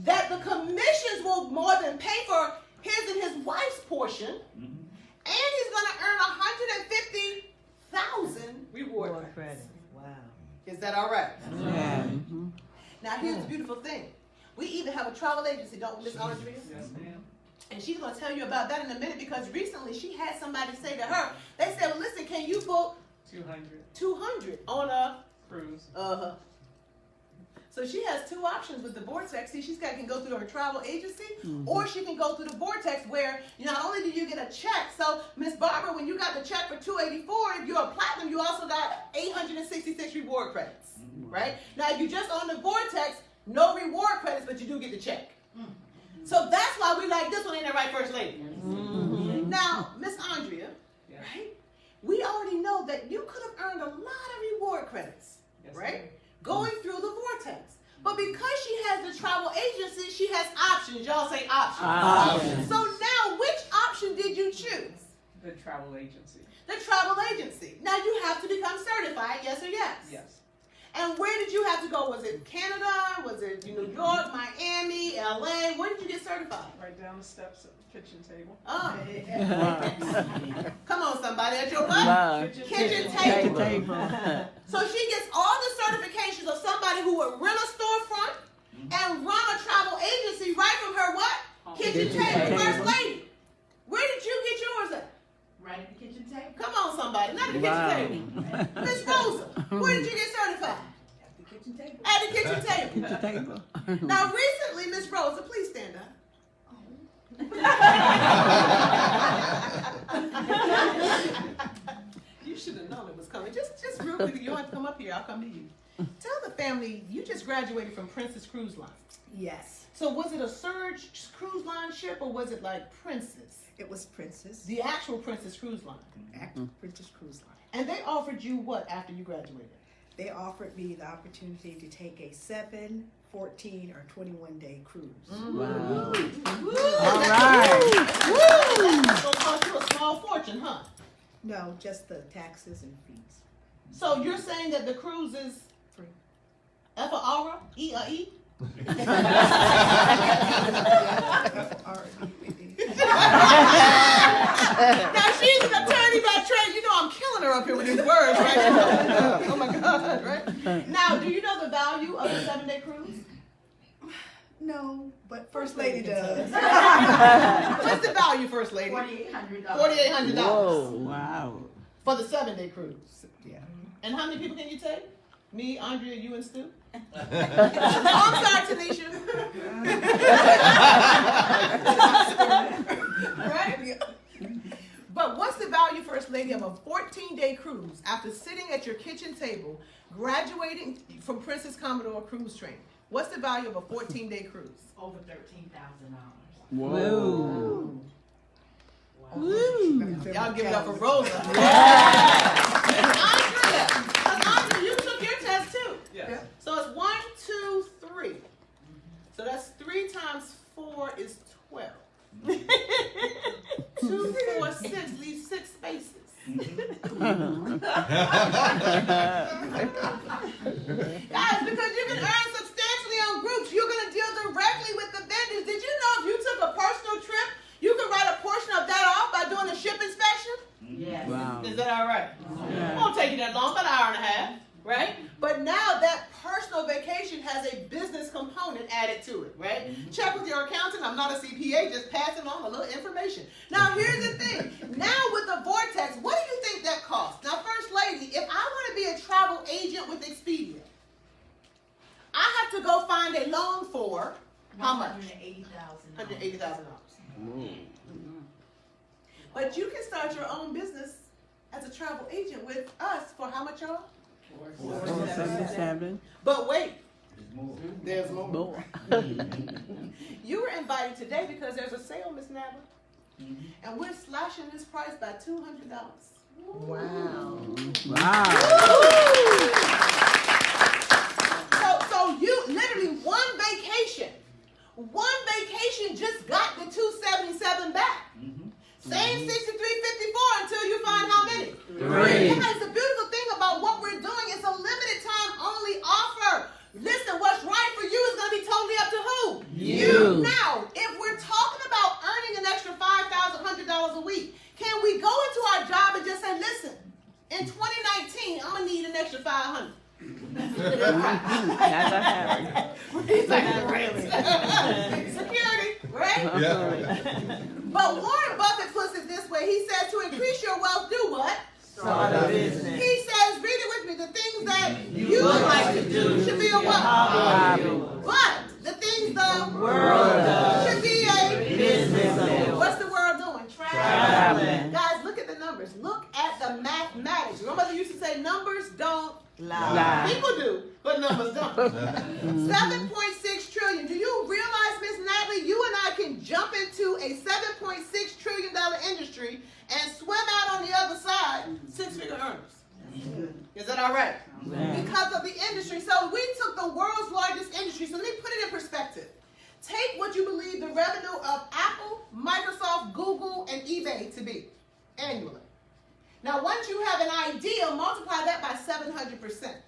Speaker 2: that the commissions will more than pay for his and his wife's portion. And he's going to earn 150,000 reward credits.
Speaker 4: Wow.
Speaker 2: Is that all right?
Speaker 3: Yeah.
Speaker 2: Now here's the beautiful thing. We even have a travel agency, don't we, Miss Andrea?
Speaker 1: Yes, ma'am.
Speaker 2: And she's going to tell you about that in a minute because recently she had somebody say to her, they said, well, listen, can you book 200 on a
Speaker 1: cruise?
Speaker 2: So she has two options with the Vortex. See, can go through her travel agency or she can go through the Vortex where not only do you get a check. So, Miss Barbara, when you got the check for $284, if you're a platinum, you also got 866 reward credits, right? Now, if you just on the Vortex, no reward credits, but you do get the check. So that's why we like this one, ain't that right, First Lady? Now, Miss Andrea, right? We already know that you could have earned a lot of reward credits, right? Going through the Vortex. But because she has the travel agency, she has options. Y'all say options. So now, which option did you choose?
Speaker 1: The travel agency.
Speaker 2: The travel agency. Now you have to become certified, yes or yes?
Speaker 1: Yes.
Speaker 2: And where did you have to go? Was it Canada? Was it New York, Miami, LA? Where did you get certified?
Speaker 1: Right down the steps at the kitchen table.
Speaker 2: Oh. Come on, somebody. At your what? Kitchen table. So she gets all the certifications of somebody who would rent a storefront and run a travel agency right from her what? Kitchen table. First Lady. Where did you get yours at?
Speaker 4: Right at the kitchen table.
Speaker 2: Come on, somebody. Not at the kitchen table. Miss Rosa, where did you get certified?
Speaker 4: At the kitchen table.
Speaker 2: At the kitchen table. Now, recently, Miss Rosa, please stand up. You should have known it was coming. Just real quick, you don't have to come up here. I'll come to you. Tell the family, you just graduated from Princess Cruise Line.
Speaker 4: Yes.
Speaker 2: So was it a Surge Cruise Line ship or was it like Princess?
Speaker 4: It was Princess.
Speaker 2: The actual Princess Cruise Line.
Speaker 4: Active Princess Cruise Line.
Speaker 2: And they offered you what after you graduated?
Speaker 4: They offered me the opportunity to take a 7, 14, or 21-day cruise.
Speaker 3: Wow.
Speaker 2: Woo.
Speaker 3: All right.
Speaker 2: Woo. That's going to cost you a small fortune, huh?
Speaker 4: No, just the taxes and fees.
Speaker 2: So you're saying that the cruise is
Speaker 4: Free.
Speaker 2: F a R E a E? Now she's an attorney by trade. You know I'm killing her up here with these words, right? Oh my God, right? Now, do you know the value of a 7-day cruise?
Speaker 4: No, but First Lady does.
Speaker 2: What's the value, First Lady?
Speaker 4: $4,800.
Speaker 2: $4,800.
Speaker 3: Whoa. Wow.
Speaker 2: For the 7-day cruise.
Speaker 4: Yeah.
Speaker 2: And how many people can you take? Me, Andrea, you, and Stu? Oh, I'm sorry, Tanisha. Right? But what's the value, First Lady, of a 14-day cruise after sitting at your kitchen table, graduating from Princess Commodore Cruise Training? What's the value of a 14-day cruise?
Speaker 4: Over $13,000.
Speaker 3: Whoa.
Speaker 2: Woo. Y'all give it up for Rosa. Andrea, you took your test too.
Speaker 1: Yes.
Speaker 2: So it's 1, 2, 3. So that's 3 times 4 is 12. 2, 4, 6 leaves 6 spaces. Guys, because you can earn substantially on groups, you're going to deal directly with the vendors. Did you know if you took a personal trip, you can write a portion of that off by doing a ship inspection?
Speaker 4: Yes.
Speaker 3: Wow.
Speaker 2: Is that all right? It won't take you that long, about an hour and a half, right? But now that personal vacation has a business component added to it, right? Check with your accountant. I'm not a CPA, just passing on a little information. Now, here's the thing. Now with the Vortex, what do you think that costs? Now, First Lady, if I want to be a travel agent with Expedia, I have to go find a loan for how much? $180,000. But you can start your own business as a travel agent with us for how much, y'all?
Speaker 3: $477.
Speaker 2: But wait, there's more. You were invited today because there's a sale, Miss Nava, and we're slashing this price by $200.
Speaker 4: Wow.
Speaker 3: Wow.
Speaker 2: So you literally one vacation just got the $277 back. Same $63.54 until you find how many?
Speaker 3: 3.
Speaker 2: Guys, the beautiful thing about what we're doing is a limited time only offer. Listen, what's right for you is going to be totally up to who?
Speaker 3: You.
Speaker 2: Now, if we're talking about earning an extra $5,100 a week, can we go into our job and just say, listen, in 2019, I'm going to need an extra $500.
Speaker 3: That's a habit.
Speaker 2: He's like, really? Security, right?
Speaker 6: Yeah.
Speaker 2: But Warren Buffett puts it this way. He said to increase your wealth, do what?
Speaker 3: Start a business.
Speaker 2: He says, read it with me, the things that you would like to do should be a what? But the things the
Speaker 3: World does.
Speaker 2: should be a
Speaker 3: Business of.
Speaker 2: What's the world doing?
Speaker 3: Traveling.
Speaker 2: Guys, look at the numbers. Look at the mathematics. Remember they used to say numbers don't
Speaker 3: Lie.
Speaker 2: People do, but numbers don't. 7.6 trillion. Do you realize, Miss Natalie, you and I can jump into a $7.6 trillion industry and swim out on the other side, 6-figure earners. Is that all right?
Speaker 3: Yeah.
Speaker 2: Because of the industry. So we took the world's largest industry. So let me put it in perspective. Take what you believe the revenue of Apple, Microsoft, Google, and eBay to be annually. Now, once you have an idea, multiply that by 700%.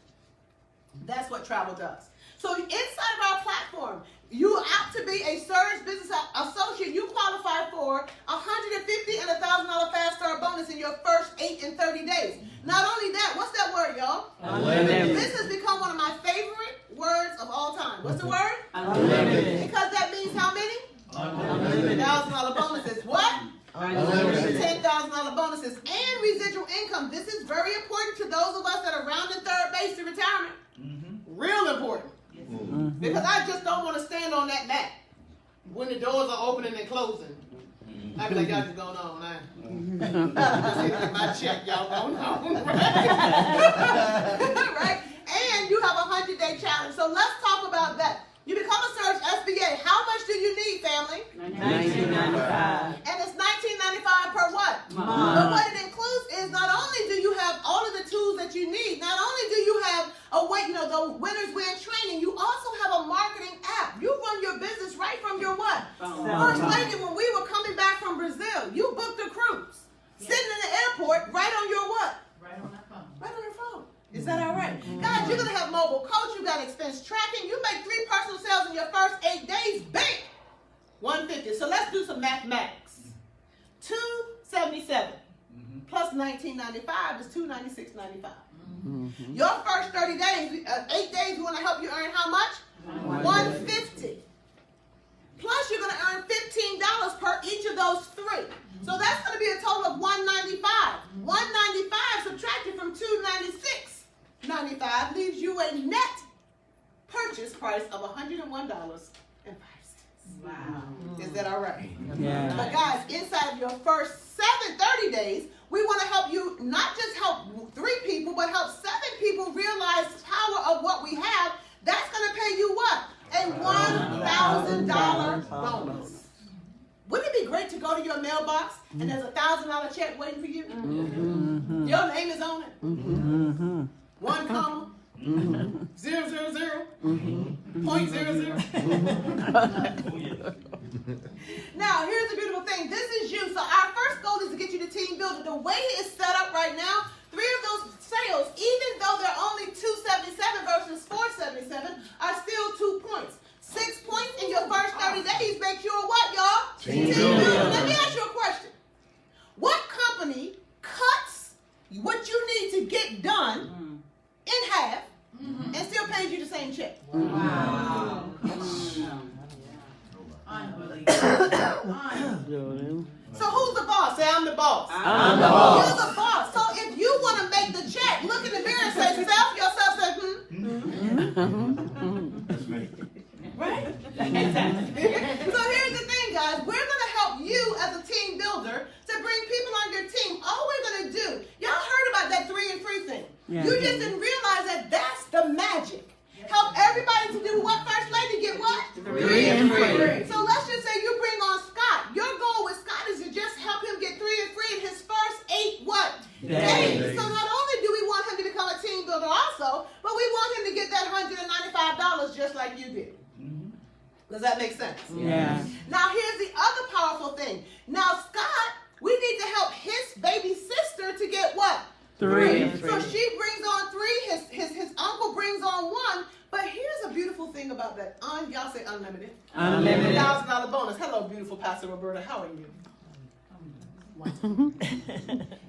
Speaker 2: That's what travel does. So inside of our platform, you opt to be a Surge Business Associate. You qualify for $150 and $1,000 fast start bonus in your first 8 and 30 days. Not only that, what's that word, y'all?
Speaker 3: Unlimited.
Speaker 2: This has become one of my favorite words of all time. What's the word?
Speaker 3: Unlimited.
Speaker 2: Because that means how many?
Speaker 3: Unlimited.
Speaker 2: $1,000 bonuses. What?
Speaker 3: Unlimited.
Speaker 2: $10,000 bonuses and residual income. This is very important to those of us that are rounding third base to retirement. Real important. Because I just don't want to stand on that mat when the doors are opening and closing. I be like, y'all just going on now. Just like my check, y'all going on. Right? And you have a 100-day challenge. So let's talk about that. You become a Surge SBA. How much do you need, family?
Speaker 3: $19.95.
Speaker 2: And it's $19.95 per what?
Speaker 3: Month.
Speaker 2: But what it includes is not only do you have all of the tools that you need, not only do you have a way, the winners win training, you also have a marketing app. You run your business right from your what? First Lady, when we were coming back from Brazil, you booked a cruise. Sitting in the airport, right on your what? Right on that phone. Right on your phone. Is that all right? Guys, you're going to have mobile coach. You got expense tracking. You make 3 personal sales in your first 8 days. Bang! 150. So let's do some mathematics. 277 plus 1995 is 296.95. Your first 30 days, 8 days, we want to help you earn how much? 150. Plus, you're going to earn $15 per each of those 3. So that's going to be a total of 195. 195 subtracted from 296.95 leaves you a net purchase price of $101.05.
Speaker 3: Wow.
Speaker 2: Is that all right?
Speaker 3: Yeah.
Speaker 2: But guys, inside of your first 30 days, we want to help you not just help 3 people, but help 7 people realize the power of what we have. That's going to pay you what? A $1,000 bonus. Wouldn't it be great to go to your mailbox and there's a $1,000 check waiting for you? Your name is on it. 1 comma. 000. 0.00. Now, here's the beautiful thing. This is you. So our first goal is to get you to team builder. The way it is set up right now, 3 of those sales, even though they're only $277 versus $477, are still 2 points. 6 points in your first 30 days makes you a what, y'all? Team builder. Let me ask you a question. What company cuts what you need to and still pays you the same check.
Speaker 3: Wow.
Speaker 2: So who's the boss? Say, I'm the boss.
Speaker 3: I'm the boss.
Speaker 2: You're the boss. So if you want to make the check, look in the mirror and say, self, yourself, say,
Speaker 6: That's me.
Speaker 2: Right? So here's the thing, guys. We're going to help you as a team builder to bring people on your team. All we're going to do, y'all heard about that 3 and free thing.
Speaker 3: Yeah.
Speaker 2: You just didn't realize that that's the magic. Help everybody to do what, First Lady? Get what?
Speaker 3: 3 and free.
Speaker 2: So let's just say you bring on Scott. Your goal with Scott is to just help him get 3 and free in his first 8 what? Days. So not only do we want him to become a team builder also, but we want him to get that $195 just like you did. Does that make sense?
Speaker 3: Yeah.
Speaker 2: Now here's the other powerful thing. Now Scott, we need to help his baby sister to get what?
Speaker 3: 3 and
Speaker 2: So
Speaker 3: free.
Speaker 2: she brings on 3, his uncle brings on 1. But here's a beautiful thing about that. Y'all say unlimited.
Speaker 3: Unlimited.
Speaker 2: $1,000 bonus. Hello, beautiful Pastor Roberta. How are you?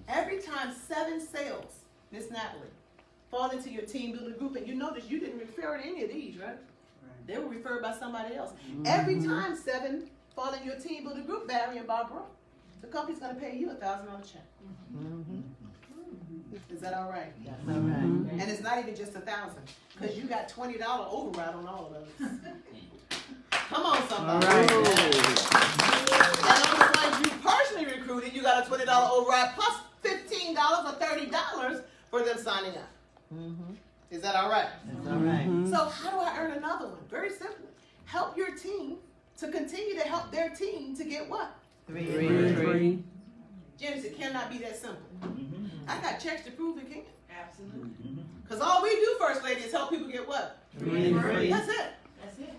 Speaker 2: Every time 7 sales, Miss Natalie, fall into your team builder group, and you notice you didn't refer to any of these, right? They were referred by somebody else. Every time 7 fall in your team builder group, Barry and Barbara, the company's going to pay you a $1,000 check. Is that all right?
Speaker 3: That's all right.
Speaker 2: And it's not even just 1,000, because you got $20 override on all of those. Come on, somebody.
Speaker 3: All right.
Speaker 2: And on the ones you personally recruited, you got a $20 override plus $15 or $30 for them signing up. Is that all right?
Speaker 3: That's all right.
Speaker 2: So how do I earn another one? Very simple. Help your team to continue to help their team to get what?
Speaker 3: 3 and free.
Speaker 2: James, it cannot be that simple. I got checks to prove it can.
Speaker 1: Absolutely.
Speaker 2: Because all we do, First Lady, is help people get what?
Speaker 3: 3 and free.
Speaker 2: That's it.
Speaker 1: That's it.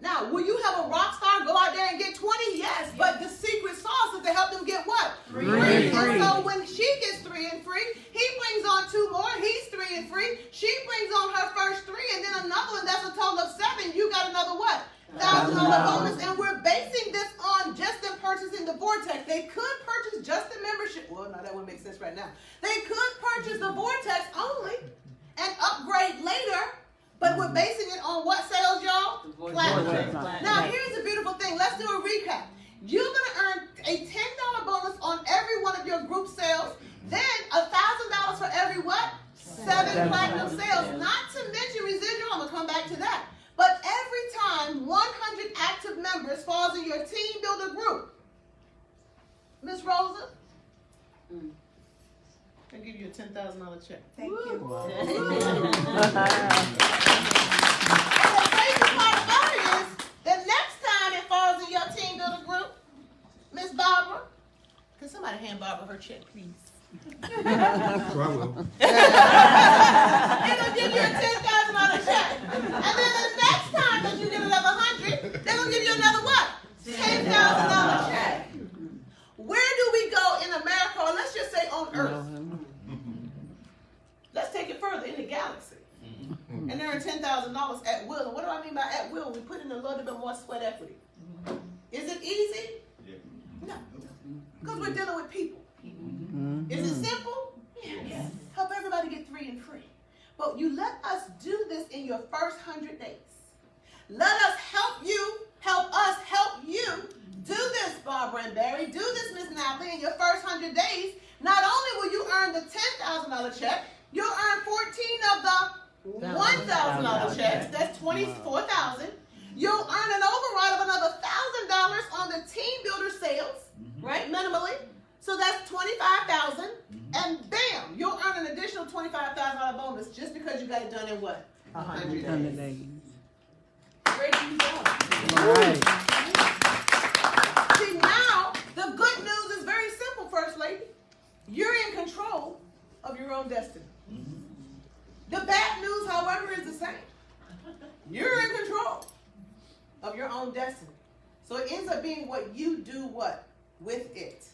Speaker 2: Now, will you have a rock star go out there and get 20? Yes, but the secret sauce is to help them get what?
Speaker 3: 3 and free.
Speaker 2: And so when she gets 3 and free, he brings on 2 more. He's 3 and free. She brings on her first 3, and then another one. That's a total of 7. You got another what? $1,000 bonus. And we're basing this on just them purchasing the Vortex. They could purchase just the membership. Well, no, that wouldn't make sense right now. They could purchase the Vortex only and upgrade later. But we're basing it on what sales, y'all? Platinum. Now, here's the beautiful thing. Let's do a recap. You're going to earn a $10 bonus on every one of your group sales. Then $1,000 for every what? 7 platinum sales. Not to mention residual. I'm going to come back to that. But every time 100 active members falls in your team builder group, Miss Rosa, I'll give you a $10,000 check.
Speaker 4: Thank you.
Speaker 2: And the crazy part about it is, the next time it falls in your team builder group, Miss Barbara, can somebody hand Barbara her check, please?
Speaker 6: Sure I will.
Speaker 2: It'll give you a $10,000 check. And then the next time that you get another 100, they're going to give you another what? $10,000 check. Where do we go in America, or let's just say on Earth? Let's take it further, in the galaxy. And earn $10,000 at will. And what do I mean by at will? We put in a little bit more sweat equity. Is it easy? No. Because we're dealing with people. Is it simple? Yes. Help everybody get 3 and free. But you let us do this in your first 100 days. Let us help you, help us help you do this, Barbara and Barry. Do this, Miss Natalie, in your first 100 days. Not only will you earn the $10,000 check, you'll earn 14 of the $1,000 checks. That's $24,000. You'll earn an override of another $1,000 on the team builder sales, right? Minimally. So that's $25,000. And bam, you'll earn an additional $25,000 bonus just because you got it done in what? 100 days. Great job.
Speaker 3: All right.
Speaker 2: See, now the good news is very simple, First Lady. You're in control of your own destiny. The bad news, however, is the same. You're in control of your own destiny. So it ends up being what you do what? With it.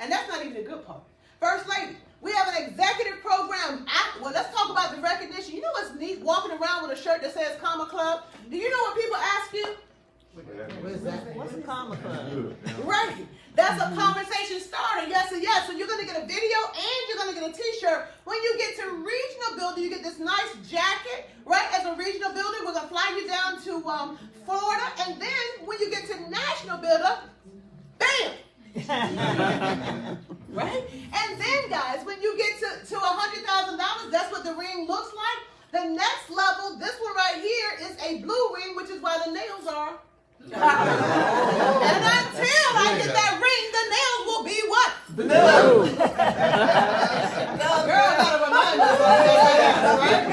Speaker 2: And that's not even the good part. First Lady, we have an executive program. Well, let's talk about the recognition. You know what's neat? Walking around with a shirt that says Comma Club. Do you know what people ask you?
Speaker 3: What is that? What's a comma club?
Speaker 2: Right. That's a conversation starter. Yes and yes. So you're going to get a video and you're going to get a t-shirt when you get to regional building. builder, you get this nice jacket, right? As a regional builder, we're going to fly you down to Florida. And then when you get to national builder, bam! Right? And then, guys, when you get to $100,000, that's what the ring looks like. The next level, this one right here, is a blue ring, which is why the nails are. And until I get that ring, the nails will be what? Blue. Girl, gotta remind us. Right?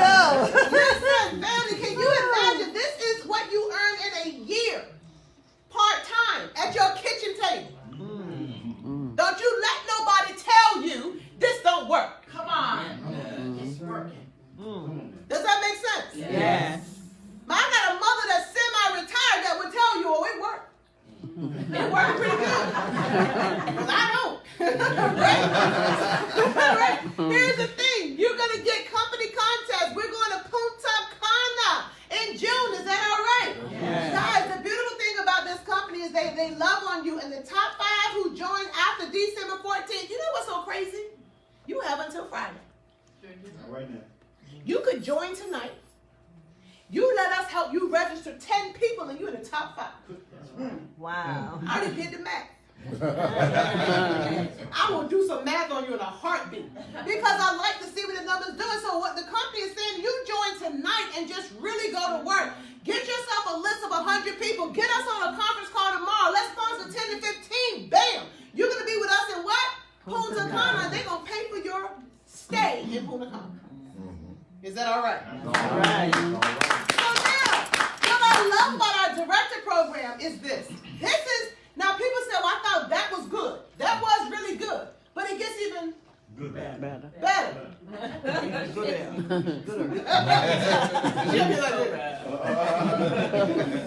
Speaker 2: Listen, family, can you imagine? This is what you earn in a year, part-time, at your kitchen table. Don't you let nobody tell you this don't work. Come on. It's working. Does that make sense?
Speaker 3: Yes.
Speaker 2: I got a mother that's semi-retired that would tell you, oh, it worked. It worked pretty good. Because I don't. Right? Here's the thing. You're going to get company contests. We're going to Punta Cana in June. Is that all right?
Speaker 3: Yes.
Speaker 2: Guys, the beautiful thing about this company is they love on you. And the top 5 who joined after December 14th, you know what's so crazy? You have until Friday.
Speaker 6: Right now.
Speaker 2: You could join tonight. You let us help you register 10 people and you're in the top 5.
Speaker 3: Wow.
Speaker 2: I already did the math. I will do some math on you in a heartbeat because I like to see what the numbers doing. So what the company is saying, you join tonight and just really go to work. Get yourself a list of 100 people. Get us on a conference call tomorrow. Let's sponsor 10 to 15. Bam! You're going to be with us in what? Punta Cana. They're going to pay for your stay in Punta Cana. Is that all right?
Speaker 3: All right.
Speaker 2: So now, what I love about our director program is this. Now people say, well, I thought that was good. That was really good. But it gets even
Speaker 3: Better.
Speaker 2: better.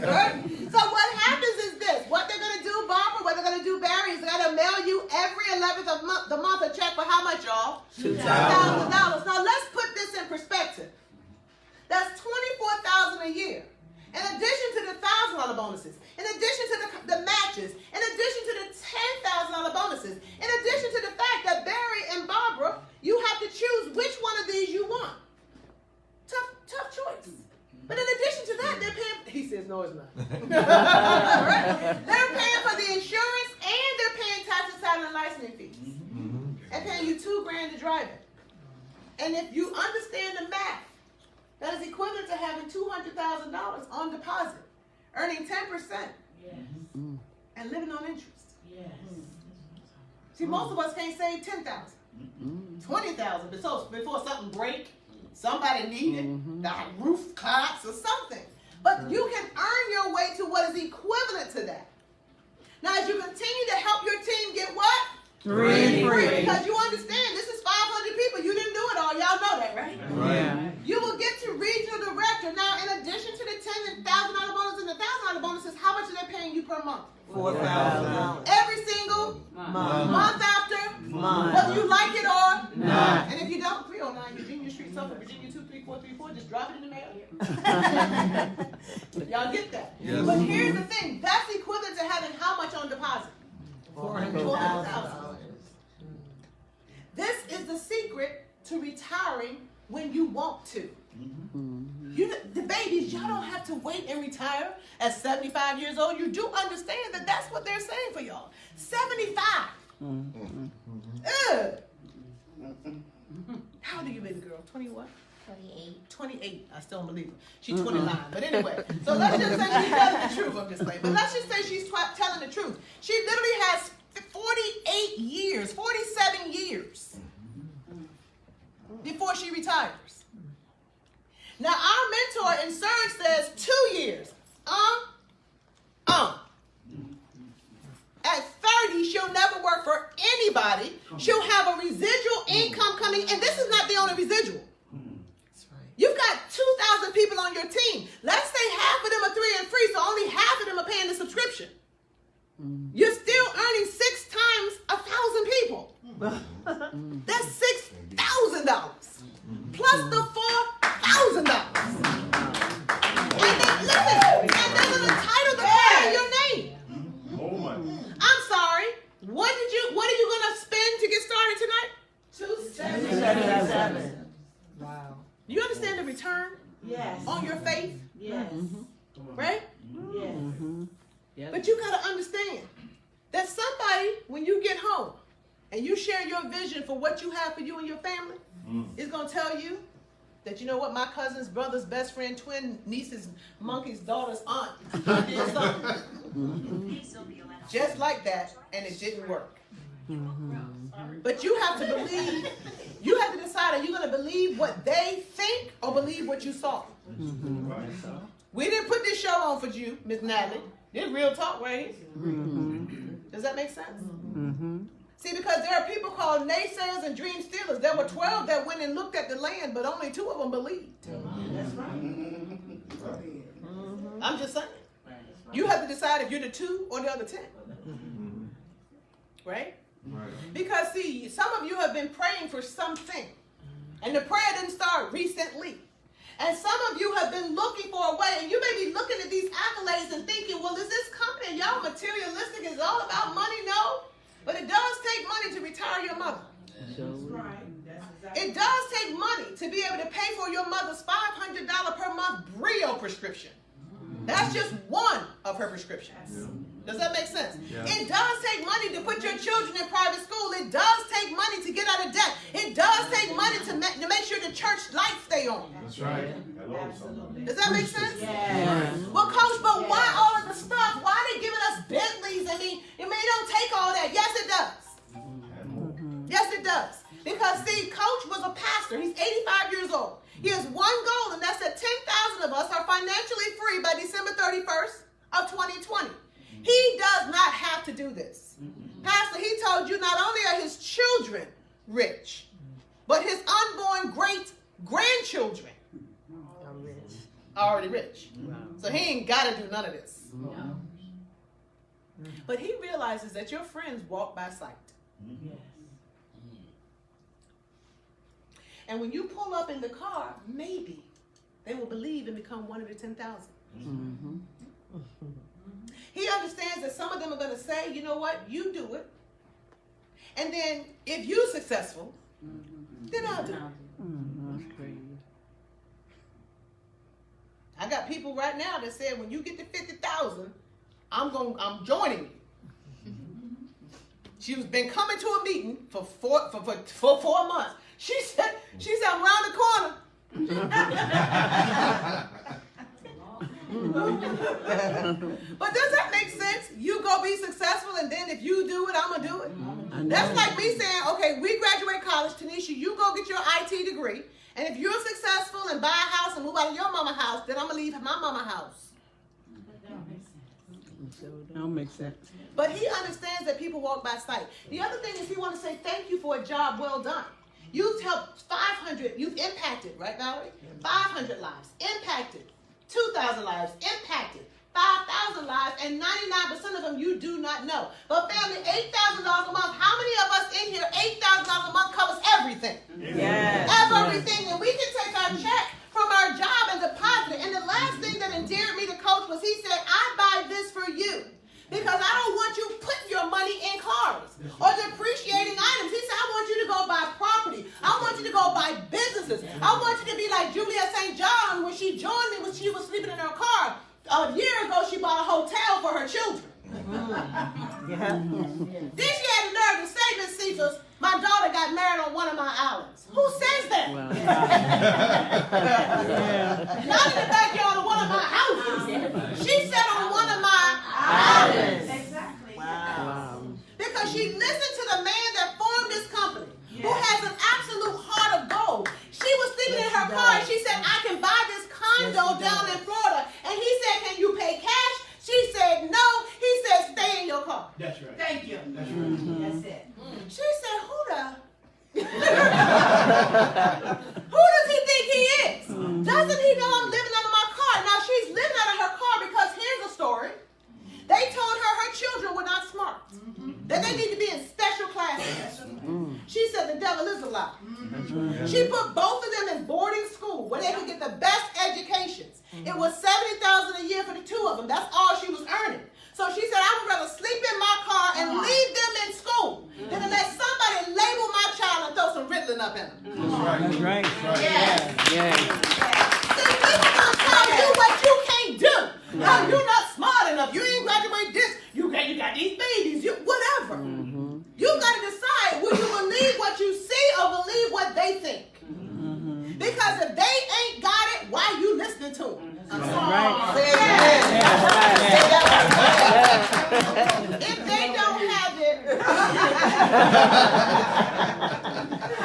Speaker 2: Right? So what happens is this. What they're going to do, Barbara, what they're going to do, Barry, is they're going to mail you every 11th of the month a check for how much, y'all? $2,000. Now let's put this in perspective. That's $24,000 a year. In addition to the $1,000 bonuses, in addition to the matches, in addition to the $10,000 bonuses, in addition to the fact that Barry and Barbara, you have to choose which one of these you want. Tough choice. But in addition to that, they're paying. He says no, it's not. Right? They're paying for the insurance and they're paying taxes, title, and licensing fees, and paying you $2,000 to drive it. And if you understand the math, that is equivalent to having $200,000 on deposit, earning 10%, and living on interest. See, most of us can't save $10,000, $20,000 before something break, somebody need it, the roof collapse or something. But you can earn your way to what is equivalent to that. Now, as you continue to help your team get what? Free. Because you understand, this is 500 people. You didn't do it all. Y'all know that, right?
Speaker 3: Right.
Speaker 2: You will get to regional director. Now, in addition to the $10,000 bonus and the $1,000 bonuses, how much are they paying you per month?
Speaker 3: $4,000.
Speaker 2: Every single month after,
Speaker 3: Month.
Speaker 2: whether you like it or
Speaker 3: Not.
Speaker 2: And if you don't, 309 Virginia Street, Suffolk, Virginia 23434, just drop it in the mail here. Y'all get that?
Speaker 6: Yes.
Speaker 2: But here's the thing. That's equivalent to having how much on deposit? $400,000. This is the secret to retiring when you want to. The babies, y'all don't have to wait and retire at 75 years old. You do understand that that's what they're saying for y'all. 75. How old are you, baby girl? 21? 28. I still don't believe her. She's 29. But anyway, so let's just say she's telling the truth. I'm just saying. But let's just say she's telling the truth. She literally has 48 years, 47 years before she retires. Now, our mentor in Surge says 2 years. At 30, she'll never work for anybody. She'll have a residual income coming, and this is not the only residual. You've got 2,000 people on your team. Let's say half of them are 3 and free, so only half of them are paying the subscription. You're still earning 6 times 1,000 people. That's $6,000 plus the $4,000. And then listen, and there's an entitlement to your name.
Speaker 6: Oh my.
Speaker 2: I'm sorry. What are you gonna spend to get started tonight? $277.
Speaker 3: Wow.
Speaker 2: Do you understand the return
Speaker 3: Yes.
Speaker 2: on your faith?
Speaker 3: Yes.
Speaker 2: Right?
Speaker 3: Yes.
Speaker 7: Yep.
Speaker 2: But you got to understand that somebody, when you get home and you share your vision for what you have for you and your family, is going to tell you that, you know what, my cousin's brother's best friend, twin niece's monkey's daughter's aunt did something just like that, and it didn't work. But you have to believe, you have to decide, are you going to believe what they think or believe what you saw? We didn't put this show on for you, Miss Natalie. This real talk right here. Does that make sense? See, because there are people called naysayers and dream stealers. There were 12 that went and looked at the land, but only 2 of them believed.
Speaker 3: That's right.
Speaker 2: I'm just saying. You have to decide if you're the 2 or the other 10. Right? Because, see, some of you have been praying for something, and the prayer didn't start recently. And some of you have been looking for a way, and you may be looking at these accolades and thinking, well, is this company, y'all materialistic, is all about money? No. But it does take money to retire your mother. It does take money to be able to pay for your mother's $500 per month Brio prescription. That's just one of her prescriptions. Does that make sense? Yeah. It does take money to put your children in private school. It does take money to get out of debt. It does take money to make sure the church lights stay on.
Speaker 6: That's right.
Speaker 2: Does that make sense?
Speaker 3: Yes.
Speaker 2: Well, Coach, but why all of the stuff? Why are they giving us Bentleys? I mean, it don't take all that. Yes, it does. Yes, it does. Because, see, Coach was a pastor. He's 85 years old. He has one goal, and that's that 10,000 of us are financially free by December 31st of 2020. He does not have to do this. Pastor, he told you not only are his children rich, but his unborn great-grandchildren are already rich. So he ain't got to do none of this. But he realizes that your friends walk by sight. And when you pull up in the car, maybe they will believe and become one of the 10,000. He understands that some of them are going to say, you know what, you do it. And then if you're successful, then I'll do it. I got people right now that said, when you get to 50,000, I'm joining you. She's been coming to a meeting for 4 months. She said, I'm around the corner. But does that make sense? You go be successful, and then if you do it, I'm going to do it. That's like me saying, okay, we graduate college, Tanisha, you go get your IT degree, and if you're successful and buy a house and move out of your mama house, then I'm going to leave my mama house.
Speaker 7: That don't make sense.
Speaker 2: But he understands that people walk by sight. The other thing is he wants to say thank you for a job well done. You've helped 500, you've impacted, right, Valerie? 500 lives, impacted. 2,000 lives, impacted. 5,000 lives, and 99% of them you do not know. But family, $8,000 a month. How many of us in here, $8,000 a month covers everything?
Speaker 3: Yes.
Speaker 2: Everything. And we can take our check from our job and deposit it. And the last thing that endeared me to Coach was he said, I buy this for you. Because I don't want you putting your money in cars or depreciating items. He said, I want you to go buy property. I want you to go buy businesses. I want you to be like Julia St. John when she joined me when she was sleeping in her car. A year ago, she bought a hotel for her children. Then she had the nerve to say, Miss Cephas, my daughter got married on one of my islands. Who says that?
Speaker 7: Wow.
Speaker 2: Not in the backyard of one of my houses. She said on one of my islands.
Speaker 3: Exactly. Wow.
Speaker 2: Because she listened to the man that formed this company, who has an absolute heart of gold. She was sitting in her car and she said, I can buy this condo down in Florida. And he said, can you pay cash? She said, no. He said, stay in your car.
Speaker 6: That's right.
Speaker 2: Thank you.
Speaker 6: That's right.
Speaker 3: That's it.
Speaker 2: She said, who does he think he is? Doesn't he know I'm living out of my car? Now she's living out of her car because here's a story. They told her children were not smart. That they need to be in special classes. She said the devil is a lie. She put both of them in boarding school where they could get the best educations. It was $70,000 a year for the 2 of them. That's all she was earning. So she said, I would rather sleep in my car and leave them in school than to let somebody label my child and throw some Ritalin up in them.
Speaker 6: That's right.
Speaker 7: That's right.
Speaker 2: Yes.
Speaker 7: Yes.
Speaker 2: Because if they ain't got it, why you listening to them?
Speaker 7: Right.
Speaker 2: If they don't have it,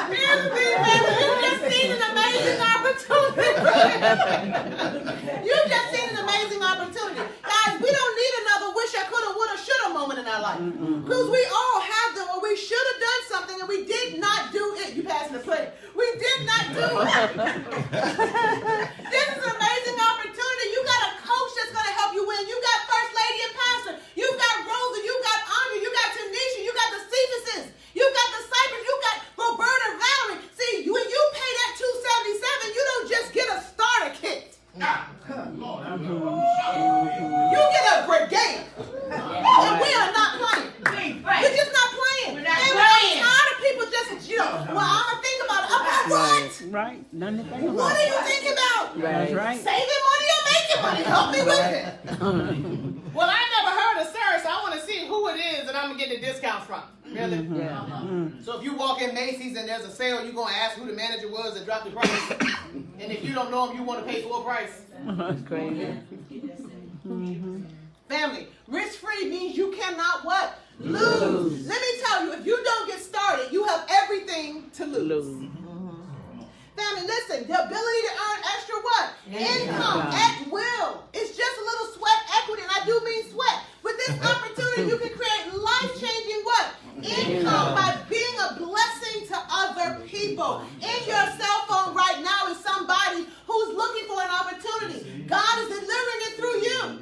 Speaker 2: here's the thing, baby, you just seen an amazing opportunity. You just seen an amazing opportunity. Guys, we don't need another wish I coulda, woulda, shoulda moment in our life. Because we all have them, or we should have done something and we did not do it. You passing the plate. We did not do it. This is an amazing opportunity. You got a coach that's going to help you win. You got First Lady and Pastor. You got Rosa. You got Andrea. You got Tanisha. You got the Cephasuses. You got the Cypress. You got Roberta and Valerie. See, when you pay that $277, you don't just get a starter kit. You get a brigade. And we are not playing. We're just not playing. And I'm tired of people just, well, I'm going to think about it. About what?
Speaker 7: Right. Nothing to think about.
Speaker 2: What are you thinking about?
Speaker 7: That's right.
Speaker 2: Saving money or making money? Help me with it. Well, I never heard of Surge, so I want to see who it is that I'm going to get the discount from. Really? So if you walk in Macy's and there's a sale, you're going to ask who the manager was that dropped the price. And if you don't know him, you want to pay full price.
Speaker 7: That's crazy.
Speaker 2: Family, risk-free means you cannot what? Lose. Let me tell you, if you don't get started, you have everything to lose. Family, listen, the ability to earn extra what? Income at will. It's just a little sweat equity, and I do mean sweat. With this opportunity, you can create life-changing what? Income by being a blessing to other people. In your cell phone right now is somebody who's looking for an opportunity. God is delivering it through you.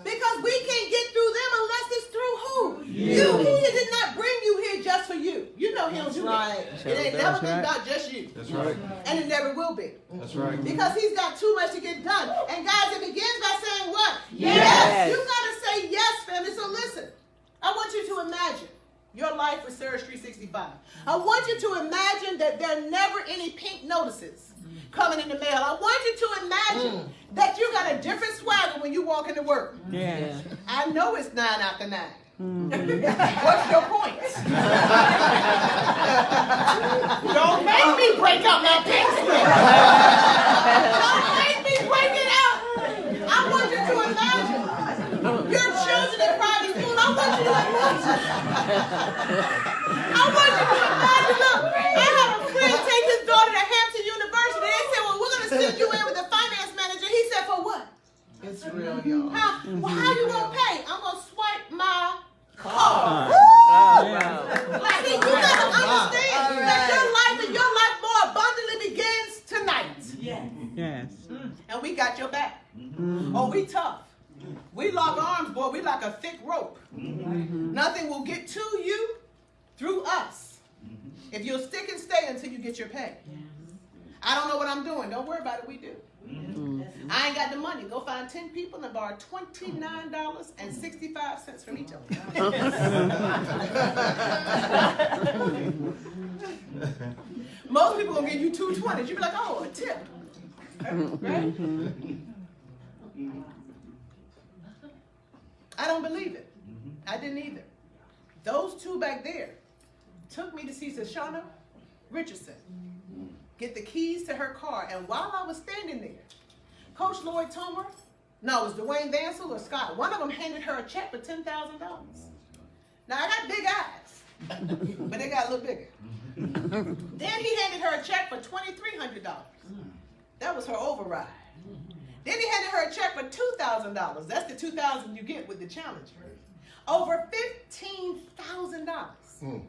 Speaker 2: Because we can't get through them unless it's through who? You. He did not bring you here just for you. You know him too. Right. It ain't never been about just you.
Speaker 6: That's right.
Speaker 2: And it never will be.
Speaker 6: That's right.
Speaker 2: Because he's got too much to get done. And guys, it begins by saying what? Yes. You gotta say yes, family. So listen, I want you to imagine your life with Surge365. I want you to imagine that there are never any pink notices coming in the mail. I want you to imagine that you got a different swagger when you walk into work.
Speaker 7: Yes.
Speaker 2: I know it's 9 after 9. What's your point? Don't make me break out my pink slip. Don't make me break it out. I want you to imagine your children in private school. I want you to imagine. Look, I had a friend take his daughter to Hampton University. They said, well, we're going to send you in with the finance manager. He said, for what?
Speaker 3: It's real, y'all.
Speaker 2: Huh? Well, how you going to pay? I'm going to swipe my card. Like, see, you got to understand that your life and your life more abundantly begins tonight.
Speaker 7: Yes.
Speaker 2: And we got your back. Oh, we tough. We lock arms, boy. We like a thick rope. Nothing will get to you through us if you'll stick and stay until you get your pay. I don't know what I'm doing. Don't worry about it. We do. I ain't got the money. Go find 10 people and borrow $29.65 from each of them. Most people will give you $2.20. You be like, oh, a tip. Right? I don't believe it. I didn't either. Those two back there took me to see Shoshana Richardson get the keys to her car. And while I was standing there, Coach Lloyd Tomer, no, it was Dwayne Vansel or Scott, one of them handed her a check for $10,000. Now, I got big eyes, but they got a little bigger. Then he handed her a check for $2,300. That was her override. Then he handed her a check for $2,000. That's the $2,000 you get with the Challenger. Over $15,000. Then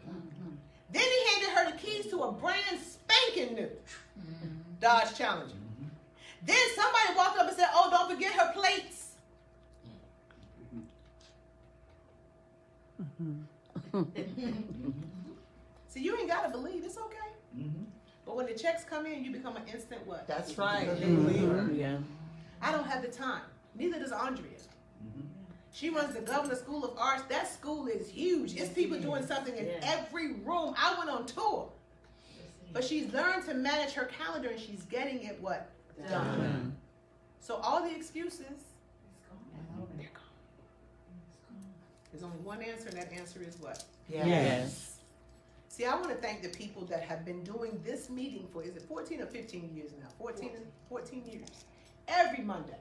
Speaker 2: he handed her the keys to a brand spanking new Dodge Challenger. Then somebody walked up and said, oh, don't forget her plates. See, you ain't got to believe. It's okay. But when the checks come in, you become an instant what?
Speaker 3: That's right.
Speaker 7: Yeah.
Speaker 2: I don't have the time. Neither does Andrea. She runs the Governor School of Arts. That school is huge. It's people doing something in every room. I went on tour. But she's learned to manage her calendar and she's getting it what? Done. So all the excuses, they're gone. There's only one answer, and that answer is what?
Speaker 7: Yes.
Speaker 2: See, See, I want to thank the people that have been doing this meeting for, is it 14 or 15 years now? 14 years. Every Monday.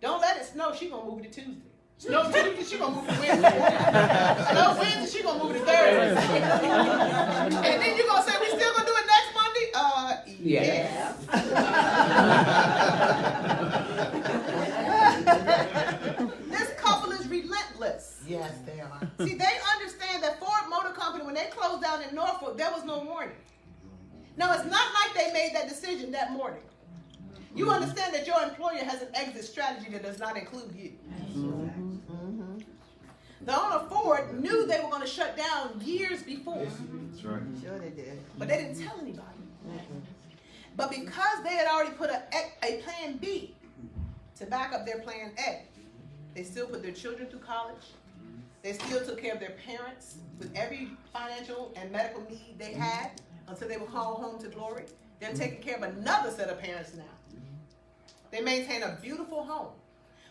Speaker 2: Don't let it snow, she gonna move it to Tuesday. Snow Tuesday, she gonna move it to Wednesday. Snow Wednesday, she gonna move it to Thursday. And then you gonna say, we still gonna do it next Monday? Yeah. This couple is relentless.
Speaker 3: Yes, they are.
Speaker 2: See, they understand that Ford Motor Company, when they closed down in Norfolk, there was no warning. Now, it's not like they made that decision that morning. You understand that your employer has an exit strategy that does not include you. The owner of Ford knew they were going to shut down years before.
Speaker 6: That's right.
Speaker 3: Sure they did.
Speaker 2: But they didn't tell anybody. But because they had already put a plan B to back up their plan A, they still put their children through college. They still took care of their parents with every financial and medical need they had until they were called home to glory. They're taking care of another set of parents now. They maintain a beautiful home.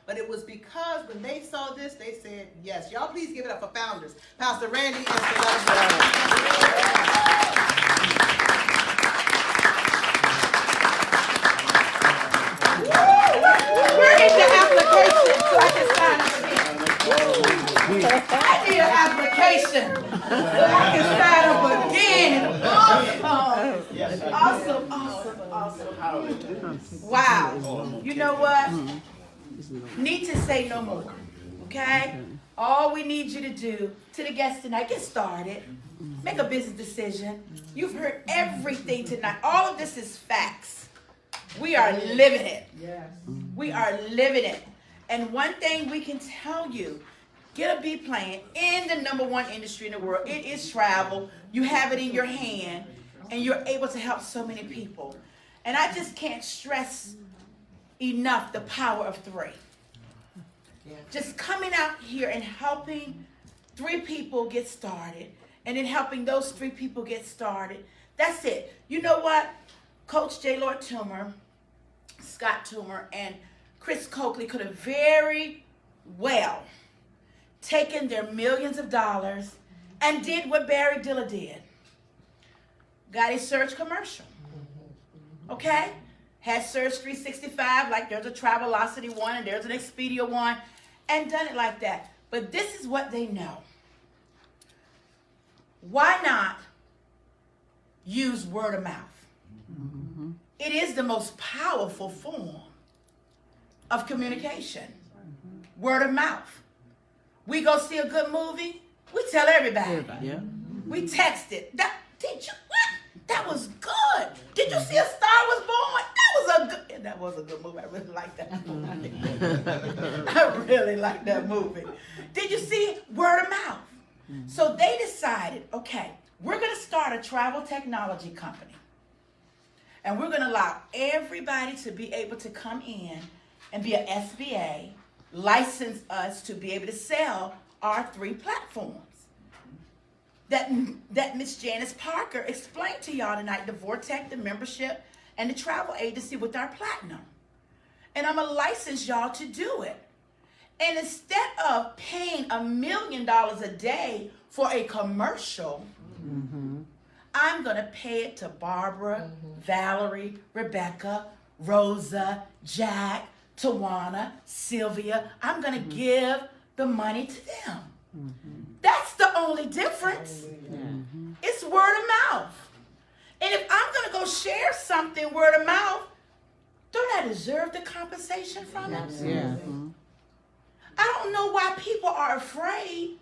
Speaker 2: But it was because when they saw this, they said, yes. Y'all please give it up for founders. Pastor Randy and
Speaker 3: Where is the application so I can sign up again? I need an application so I can sign up again. Awesome. Wow. You know what? Need to say no more. Okay? All we need you to do to the guests tonight, get started. Make a business decision. You've heard everything tonight. All of this is facts. We are living it.
Speaker 4: Yes.
Speaker 3: We are living it. And one thing we can tell you, get a B plane in the #1 industry in the world. It is travel. You have it in your hand, and you're able to help so many people. And I just can't stress enough the power of 3. Just coming out here and helping 3 people get started, and then helping those 3 people get started. That's it. You know what? Coach J. Lord Toomer, Scott Toomer, and Chris Coakley could have very well taken their millions of dollars and did what Barry Diller did. Got a Surge commercial. Okay? Had Surge365, like there's a Travelocity one and there's an Expedia one, and done it like that. But this is what they know. Why not use word of mouth? It is the most powerful form of communication. Word of mouth. We go see a good movie, we tell everybody.
Speaker 7: Yeah.
Speaker 3: We text it. Did you what? That was good. Did you see A Star Was Born? That was a good movie. I really like that movie. I really like that movie. Did you see word of mouth? So they decided, okay, we're going to start a travel technology company. And we're going to allow everybody to be able to come in and be an SBA, license us to be able to sell our 3 platforms that Miss Janice Parker explained to y'all tonight, the Vortex, the membership, and the travel agency with our platinum. And I'm going to license y'all to do it. And instead of paying $1 million a day for a commercial, I'm going to pay it to Barbara, Valerie, Rebecca, Rosa, Jack, Tawana, Sylvia. I'm going to give the money to them. That's the only difference. It's word of mouth. And if I'm going to go share something word of mouth, don't I deserve the compensation from it?
Speaker 7: Yeah.
Speaker 3: I don't know why people are afraid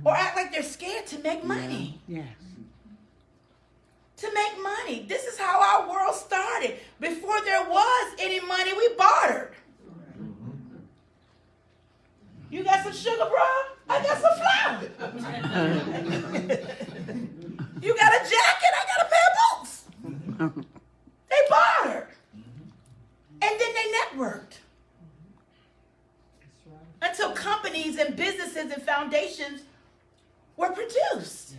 Speaker 3: or act like they're scared to make money.
Speaker 7: Yes.
Speaker 3: To make money. This is how our world started. Before there was any money, we bartered. You got some sugar, bro? I got some flour. You got a jacket? I got a pair of boots. They bartered. And then they networked. Until companies and businesses and foundations were produced.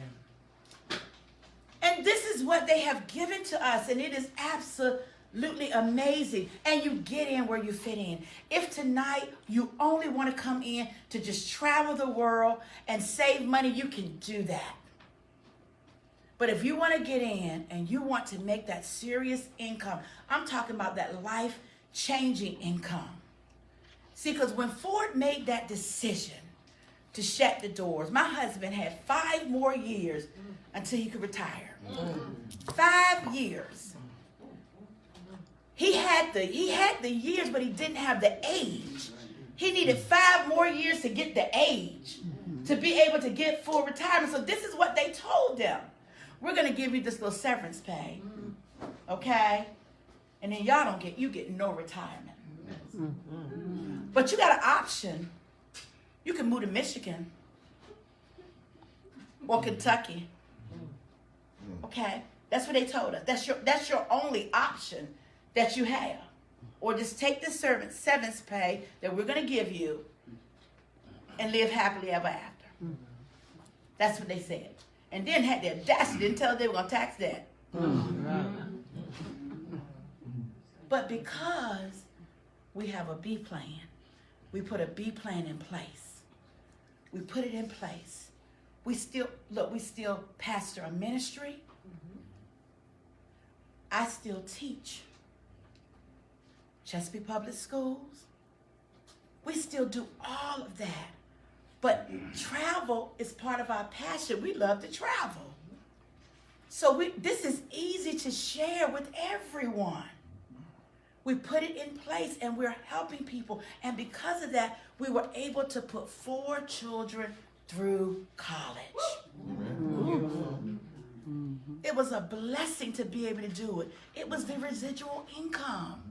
Speaker 3: And this is what they have given to us, and it is absolutely amazing. And you get in where you fit in. If tonight you only want to come in to just travel the world and save money, you can do that. But if you want to get in and you want to make that serious income, I'm talking about that life-changing income. See, because when Ford made that decision to shut the doors, my husband had 5 more years until he could retire. 5 years. He had the years, but he didn't have the age. He needed 5 more years to get the age to be able to get full retirement. So this is what they told them. We're going to give you this little severance pay. Okay? And then y'all get no retirement. But you got an option. You can move to Michigan or Kentucky. Okay? That's what they told us. That's your only option that you have. Or just take the severance pay that we're going to give you and live happily ever after. That's what they said. And then had the audacity to tell them they were going to tax that. But because we have a B plan, we put a B plan in place. We put it in place. We still pastor a ministry. I still teach. Chesapeake Public Schools. We still do all of that. But travel is part of our passion. We love to travel. So this is easy to share with everyone. We put it in place and we're helping people. And because of that, we were able to put 4 children through college. It was a blessing to be able to do it. It was the residual income.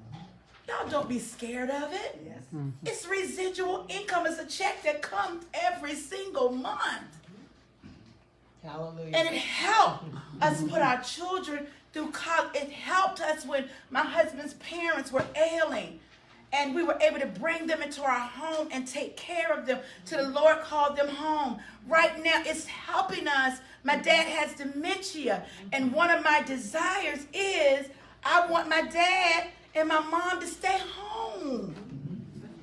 Speaker 3: Y'all don't be scared of it.
Speaker 4: Yes.
Speaker 3: It's residual income. It's a check that comes every single month.
Speaker 2: Hallelujah.
Speaker 3: And it helped us put our children through college. It helped us when my husband's parents were ailing. And we were able to bring them into our home and take care of them till the Lord called them home. Right now, it's helping us. My dad has dementia. And one of my desires is I want my dad and my mom to stay home.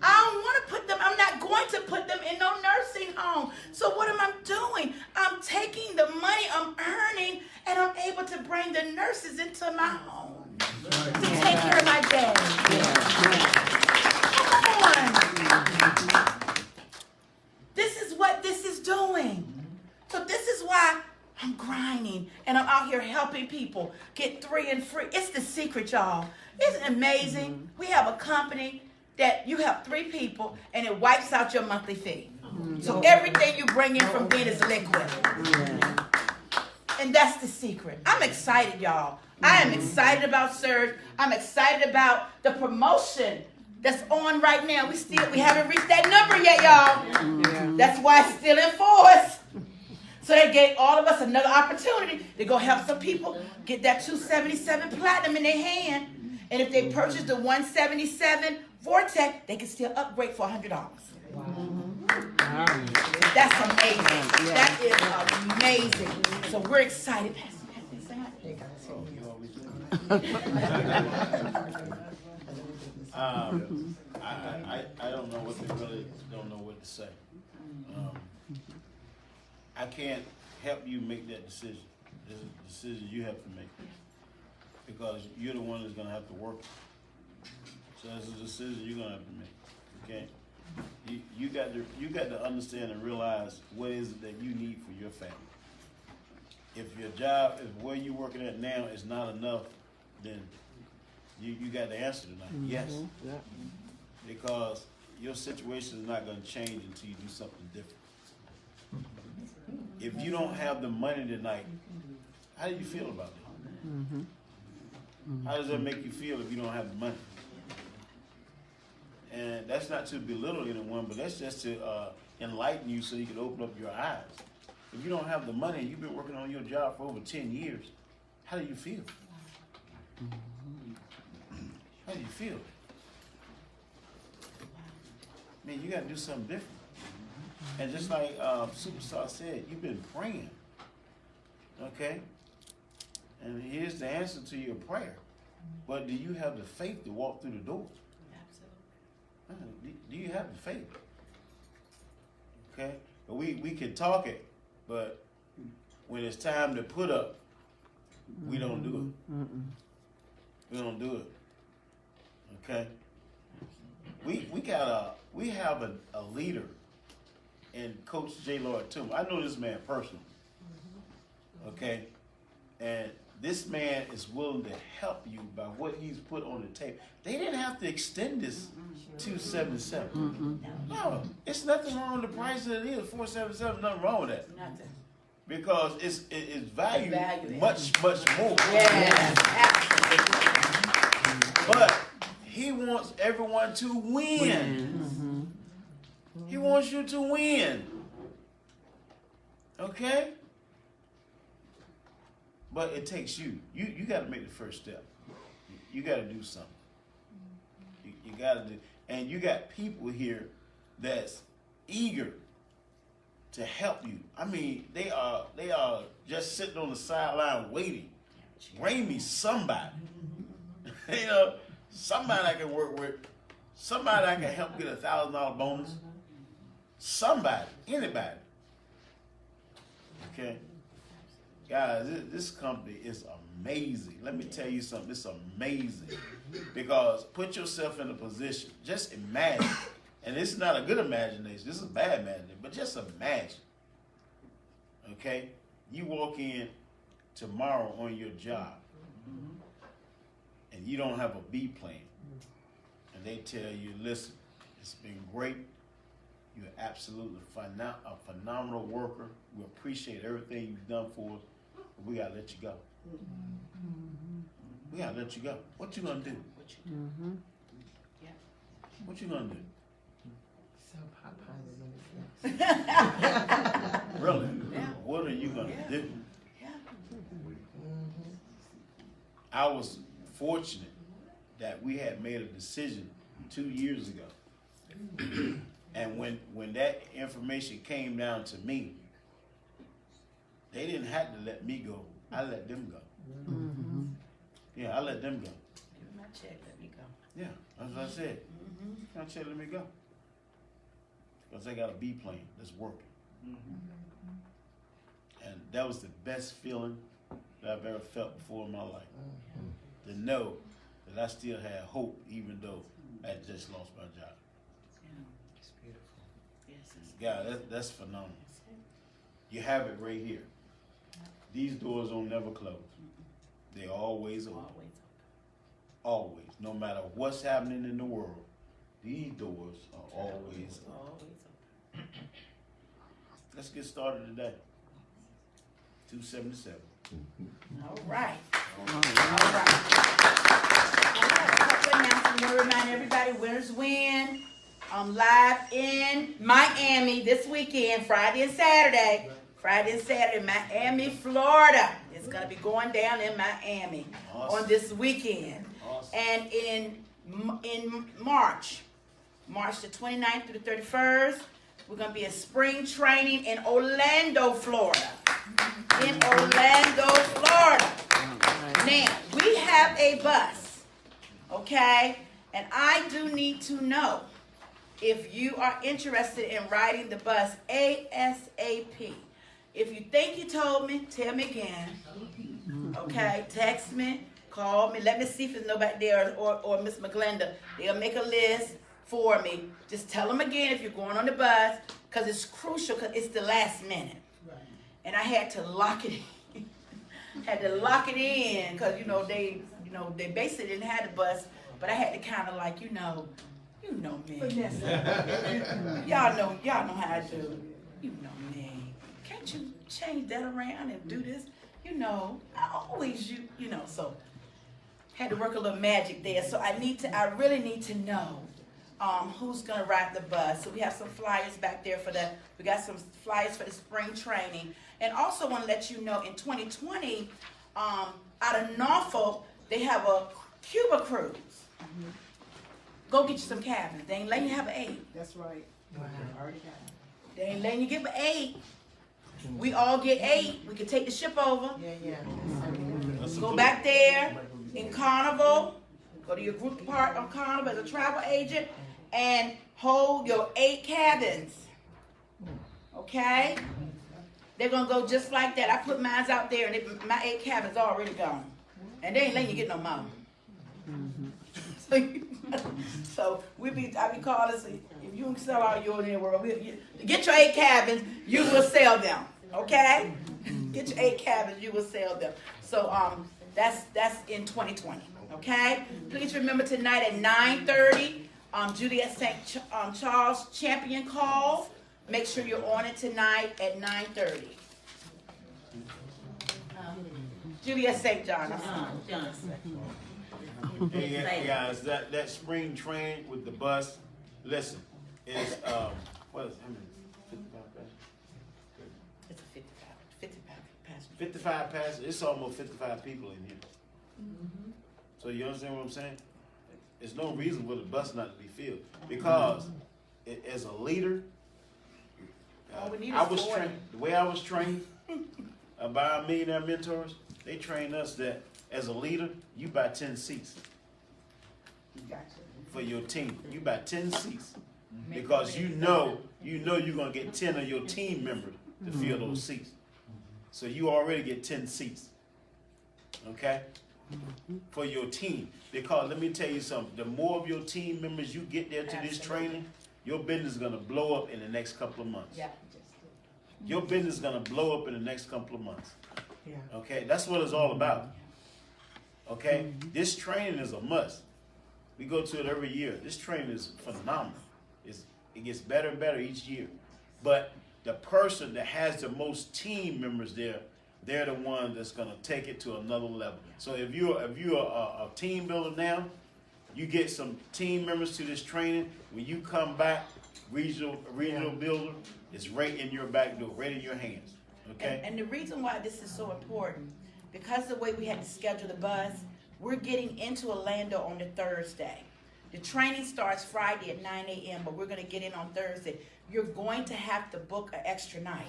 Speaker 3: I don't want to put them, I'm not going to put them in no nursing home. So what am I doing? I'm taking the money I'm earning and I'm able to bring the nurses into my home to take care of my dad. Come on. This is what this is doing. So this is why I'm grinding and I'm out here helping people get 3 and free. It's the secret, y'all. Isn't it amazing? We have a company that you have 3 people and it wipes out your monthly fee. So everything you bring in from Ben is liquid. And that's the secret. I'm excited, y'all. I am excited about Surge. I'm excited about the promotion that's on right now. We haven't reached that number yet, y'all. That's why it's still in force. So they gave all of us another opportunity to go help some people get that 277 platinum in their hand. And if they purchase the 177 Vortex, they can still upgrade for $100. Wow. That's amazing. That is amazing. So we're excited.
Speaker 6: I don't know what they really don't know what to say. I can't help you make that decision. It's a decision you have to make because you're the one that's going to have to work it. So it's a decision you're going to have to make. Okay, you got to understand and realize what is it that you need for your family. If your job, if where you're working at now is not enough, then you got to answer tonight. Yes, because your situation is not going to change until you do something different. If you don't have the money tonight, how do you feel about it? How does that make you feel if you don't have the money? And that's not to belittle anyone, but that's just to enlighten you so you can open up your eyes. If you don't have the money and you've been working on your job for over 10 years, how do you feel? How do you feel? Man, you got to do something different. And just like Superstar said, you've been praying, okay? And here's the answer to your prayer. But do you have the faith to walk through the door? Absolutely. Do you have the faith? Okay? We can talk it, but when it's time to put up, We don't do it. We don't do it. Okay? We have a leader in Coach J. Lloyd Toom. I know this man personally. Okay? And this man is willing to help you by what he's put on the table. They didn't have to extend this 277. No, it's nothing wrong with the price that it is. 477, nothing wrong with that.
Speaker 3: Nothing.
Speaker 6: Because it's valued
Speaker 3: Valued.
Speaker 6: much more.
Speaker 3: Yes, absolutely.
Speaker 6: But he wants everyone to win. He wants you to win. Okay? But it takes you. You got to make the first step. You got to do something. You got to do. And you got people here that's eager to help you. I mean, they are just sitting on the sideline waiting. Bring me somebody. You know, somebody I can work with. Somebody I can help get $1,000 bonus. Somebody, anybody. Okay? Guys, this company is amazing. Let me tell you something. It's amazing. Because put yourself in a position. Just imagine. And it's not a good imagination. This is a bad imagination. But just imagine. Okay? You walk in tomorrow on your job. And you don't have a B plan. And they tell you, listen, it's been great. You're absolutely a phenomenal worker. We appreciate everything you've done for us. But we gotta let you go. We gotta let you go. What you gonna do? What you gonna do? Really?
Speaker 3: Yeah.
Speaker 6: What are you gonna do?
Speaker 3: Yeah.
Speaker 6: I was fortunate that we had made a decision 2 years ago. And when that information came down to me, they didn't have to let me go. I let them go. Yeah, I let them go.
Speaker 3: Give my check, let me go.
Speaker 6: Yeah, that's what I said. My check, let me go. Because I got a B plan that's working. And that was the best feeling that I've ever felt before in my life. To know that I still had hope even though I had just lost my job.
Speaker 3: It's beautiful. Yes, it's
Speaker 6: God, that's phenomenal. You have it right here. These doors don't never close. They're always open.
Speaker 3: always
Speaker 6: Always. No matter what's happening in the world, these doors are always open.
Speaker 3: Always open.
Speaker 6: Let's get started today. 277.
Speaker 3: All right. All right. I want to remind everybody, winners win. I'm live in Miami this weekend, Friday and Saturday. Miami, Florida. It's going to be going down in Miami on this weekend.
Speaker 6: Awesome.
Speaker 3: And in March the 29th through the 31st, we're going to be at spring training in Orlando, Florida. Now, we have a bus, okay? And I do need to know if you are interested in riding the bus ASAP. If you think you told me, tell me again. Okay, text me, call me. Let me see if there's nobody there or Miss McGlinda. They'll make a list for me. Just tell them again if you're going on the bus, because it's crucial, because it's the last minute. And I had to lock it in. Because they basically didn't have the bus, but I had to kind of like, you know me. Y'all know how I do. You know me. Can't you change that around and do this? I always so had to work a little magic there. So I really need to know who's gonna ride the bus. So we have some flyers back there we got some flyers for the spring training. And also want to let you know in 2020, out of Norfolk, they have a Cuba cruise. Go get you some cabins. They ain't letting you have 8.
Speaker 4: That's right.
Speaker 3: Already got it. They ain't letting you get 8. We all get 8. We can take the ship over. Go back there in Carnival. Go to your group part on Carnival as a travel agent and hold your 8 cabins. Okay? They're gonna go just like that. I put mine out there, and my 8 cabins already gone, and they ain't letting you get no more. So I be calling. See, if you can sell out yours in the world, get your 8 cabins. You will sell them. Okay? Get your 8 cabins. You will sell them. So that's in 2020. Okay? Please remember tonight at 9:30. Juliet St. Charles Champion Call. Make sure you're on it tonight at 9:30. Juliet St. John.
Speaker 6: Hey guys, that spring train with the bus, listen, is what is it? How many? 55 passengers?
Speaker 3: It's a 55 passenger.
Speaker 6: 55 passengers. It's almost 55 people in here. So you understand what I'm saying? There's no reason for the bus not to be filled because as a leader,
Speaker 3: All we need
Speaker 6: I
Speaker 3: is
Speaker 6: was
Speaker 3: 40.
Speaker 6: trained the way I was trained by our millionaire mentors. They trained us that as a leader, you buy 10 seats
Speaker 3: Gotcha.
Speaker 6: for your team. You buy 10 seats because you know you're gonna get 10 of your team members to fill those seats. So you already get 10 seats, okay, for your team. Because let me tell you something: the more of your team members you get there to this training, your business is gonna blow up in the next couple of months.
Speaker 3: Yeah.
Speaker 6: Your business is gonna blow up in the next couple of months.
Speaker 4: Yeah.
Speaker 6: Okay, that's what it's all about. Okay, this training is a must. We go to it every year. This training is phenomenal. It gets better and better each year. But the person that has the most team members there, they're the one that's gonna take it to another level. So if you're a team builder now, you get some team members to this training. When you come back, regional builder is right in your back door, right in your hands. Okay.
Speaker 3: And the reason why this is so important, because of the way we had to schedule the bus, we're getting into Orlando on the Thursday. The training starts Friday at 9 a.m., but we're going to get in on Thursday. You're going to have to book an extra night.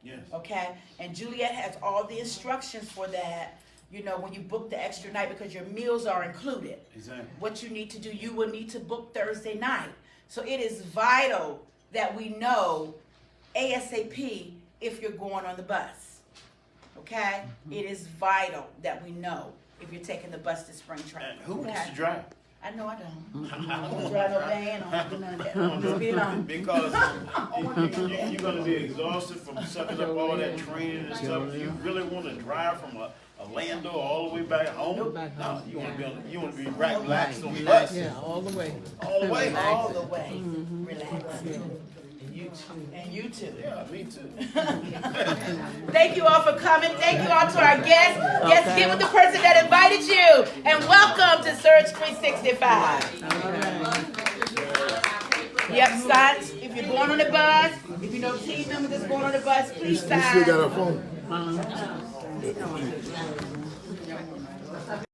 Speaker 6: Yes.
Speaker 3: Okay? And Juliet has all the instructions for that, you know, when you book the extra night, because your meals are included.
Speaker 6: Exactly.
Speaker 3: What you need to do, you will need to book Thursday night. So it is vital that we know ASAP if you're going on the bus. Okay? It is vital that we know if you're taking the bus to spring training.
Speaker 6: And who wants
Speaker 3: Okay?
Speaker 6: to drive?
Speaker 3: I know I don't. I don't drive no van. I don't do none of that. I'm just being honest.
Speaker 6: Because you're going to be exhausted from sucking up all that training and stuff. You really want to drive from Orlando all the way back home? No, you want to be relaxed on the bus.
Speaker 7: Yeah, all the way.
Speaker 6: All the way.
Speaker 3: All the way. Relax. And you too.
Speaker 6: Yeah, me too.
Speaker 3: Thank you all for coming. Thank you all to our guests. Guests, get with the person that invited you. And welcome to Surge365. Yep, sign. If you're going on the bus, if you know team members that's going on the bus, please sign.
Speaker 8: She still got her phone.